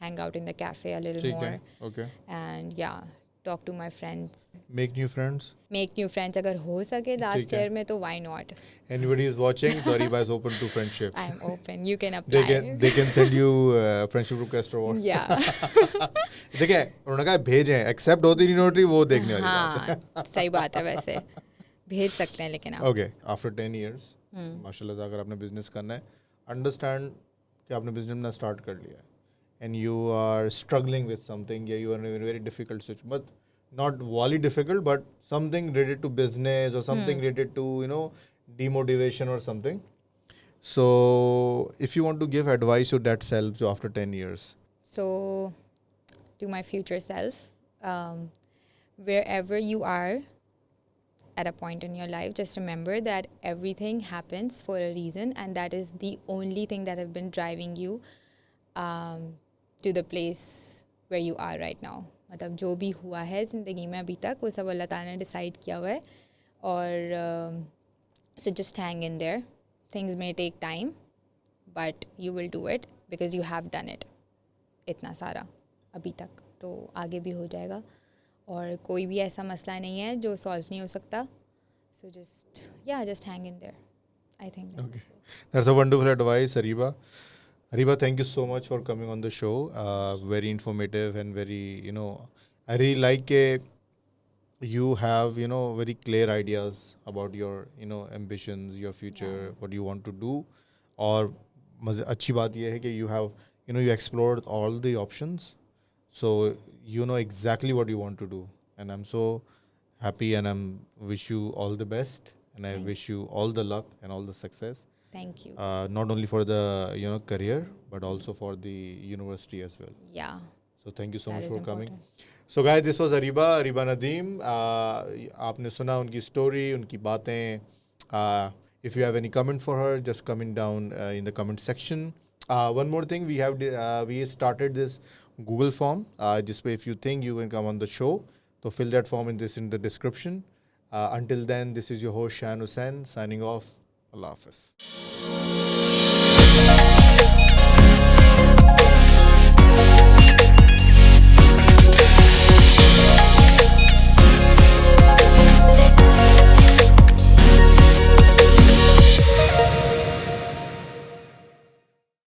hang out in the cafe a little ठीक मोर, है। ओके। एंड या talk to my friends, make new friends. Make new friends. अगर हो सके लास्ट ठीक है। ईयर में तो why not, Anybody is watching, तो Ariba is open to friendship. I am open, you can They apply. can send you friendship request or what? या देखिए उन्होंने कहा भेजें, एक्सेप्ट होती नहीं होती वो देखने वाली बात है। हाँ, सही बात है, वैसे भेज सकते हैं, लेकिन आप ओके, आफ्टर 10 years माशाल्लाह अगर आपने बिजनेस करना है, अंडरस्टैंड कि आपने बिजनेस ना स्टार्ट कर लिया है and you are struggling with something, या you are in very difficult situation, but not wholly difficult, but something related to business or something related to demotivation or something. So if you want to give advice to that self so after 10 years. So, to my future self, wherever you are at a point in your life, just remember that everything happens for a reason, and that is the only thing that have been driving you to the place where you are right now. मतलब जो भी हुआ है ज़िंदगी में अभी तक, वो सब अल्लाह ताला ने डिसाइड किया हुआ है, और so just hang in there. Things may take time, but you will do it because you have done it. इतना सारा अभी तक, तो आगे भी हो जाएगा। और कोई भी ऐसा मसला नहीं है जो सॉल्व नहीं हो सकता. So just hang in there. I think. Okay. That's a wonderful advice, Ariba. Ariba, thank you so much for coming on the show. Very informative and very, I really like you have, very clear ideas about your, ambitions, your future, what you want to do. और अच्छी बात यह है कि you have, you explored all the options. So you know exactly what you want to do. And I'm so happy and I'm wish you all the best. And I wish you all the luck and all the success. Thank you. Not only for the career but also for the university as well. Yeah. So thank you so That much is for coming. important. So guys, this was Ariba Nadeem. आपने सुना उनकी story, उनकी बातें. If you have any comment for her, just comment down in the comment section. One more thing, we started this Google form. Just if you think you can come on the show, so fill that form in the description. Until then, this is your host Shayan Hussain signing off. Allah Hafiz.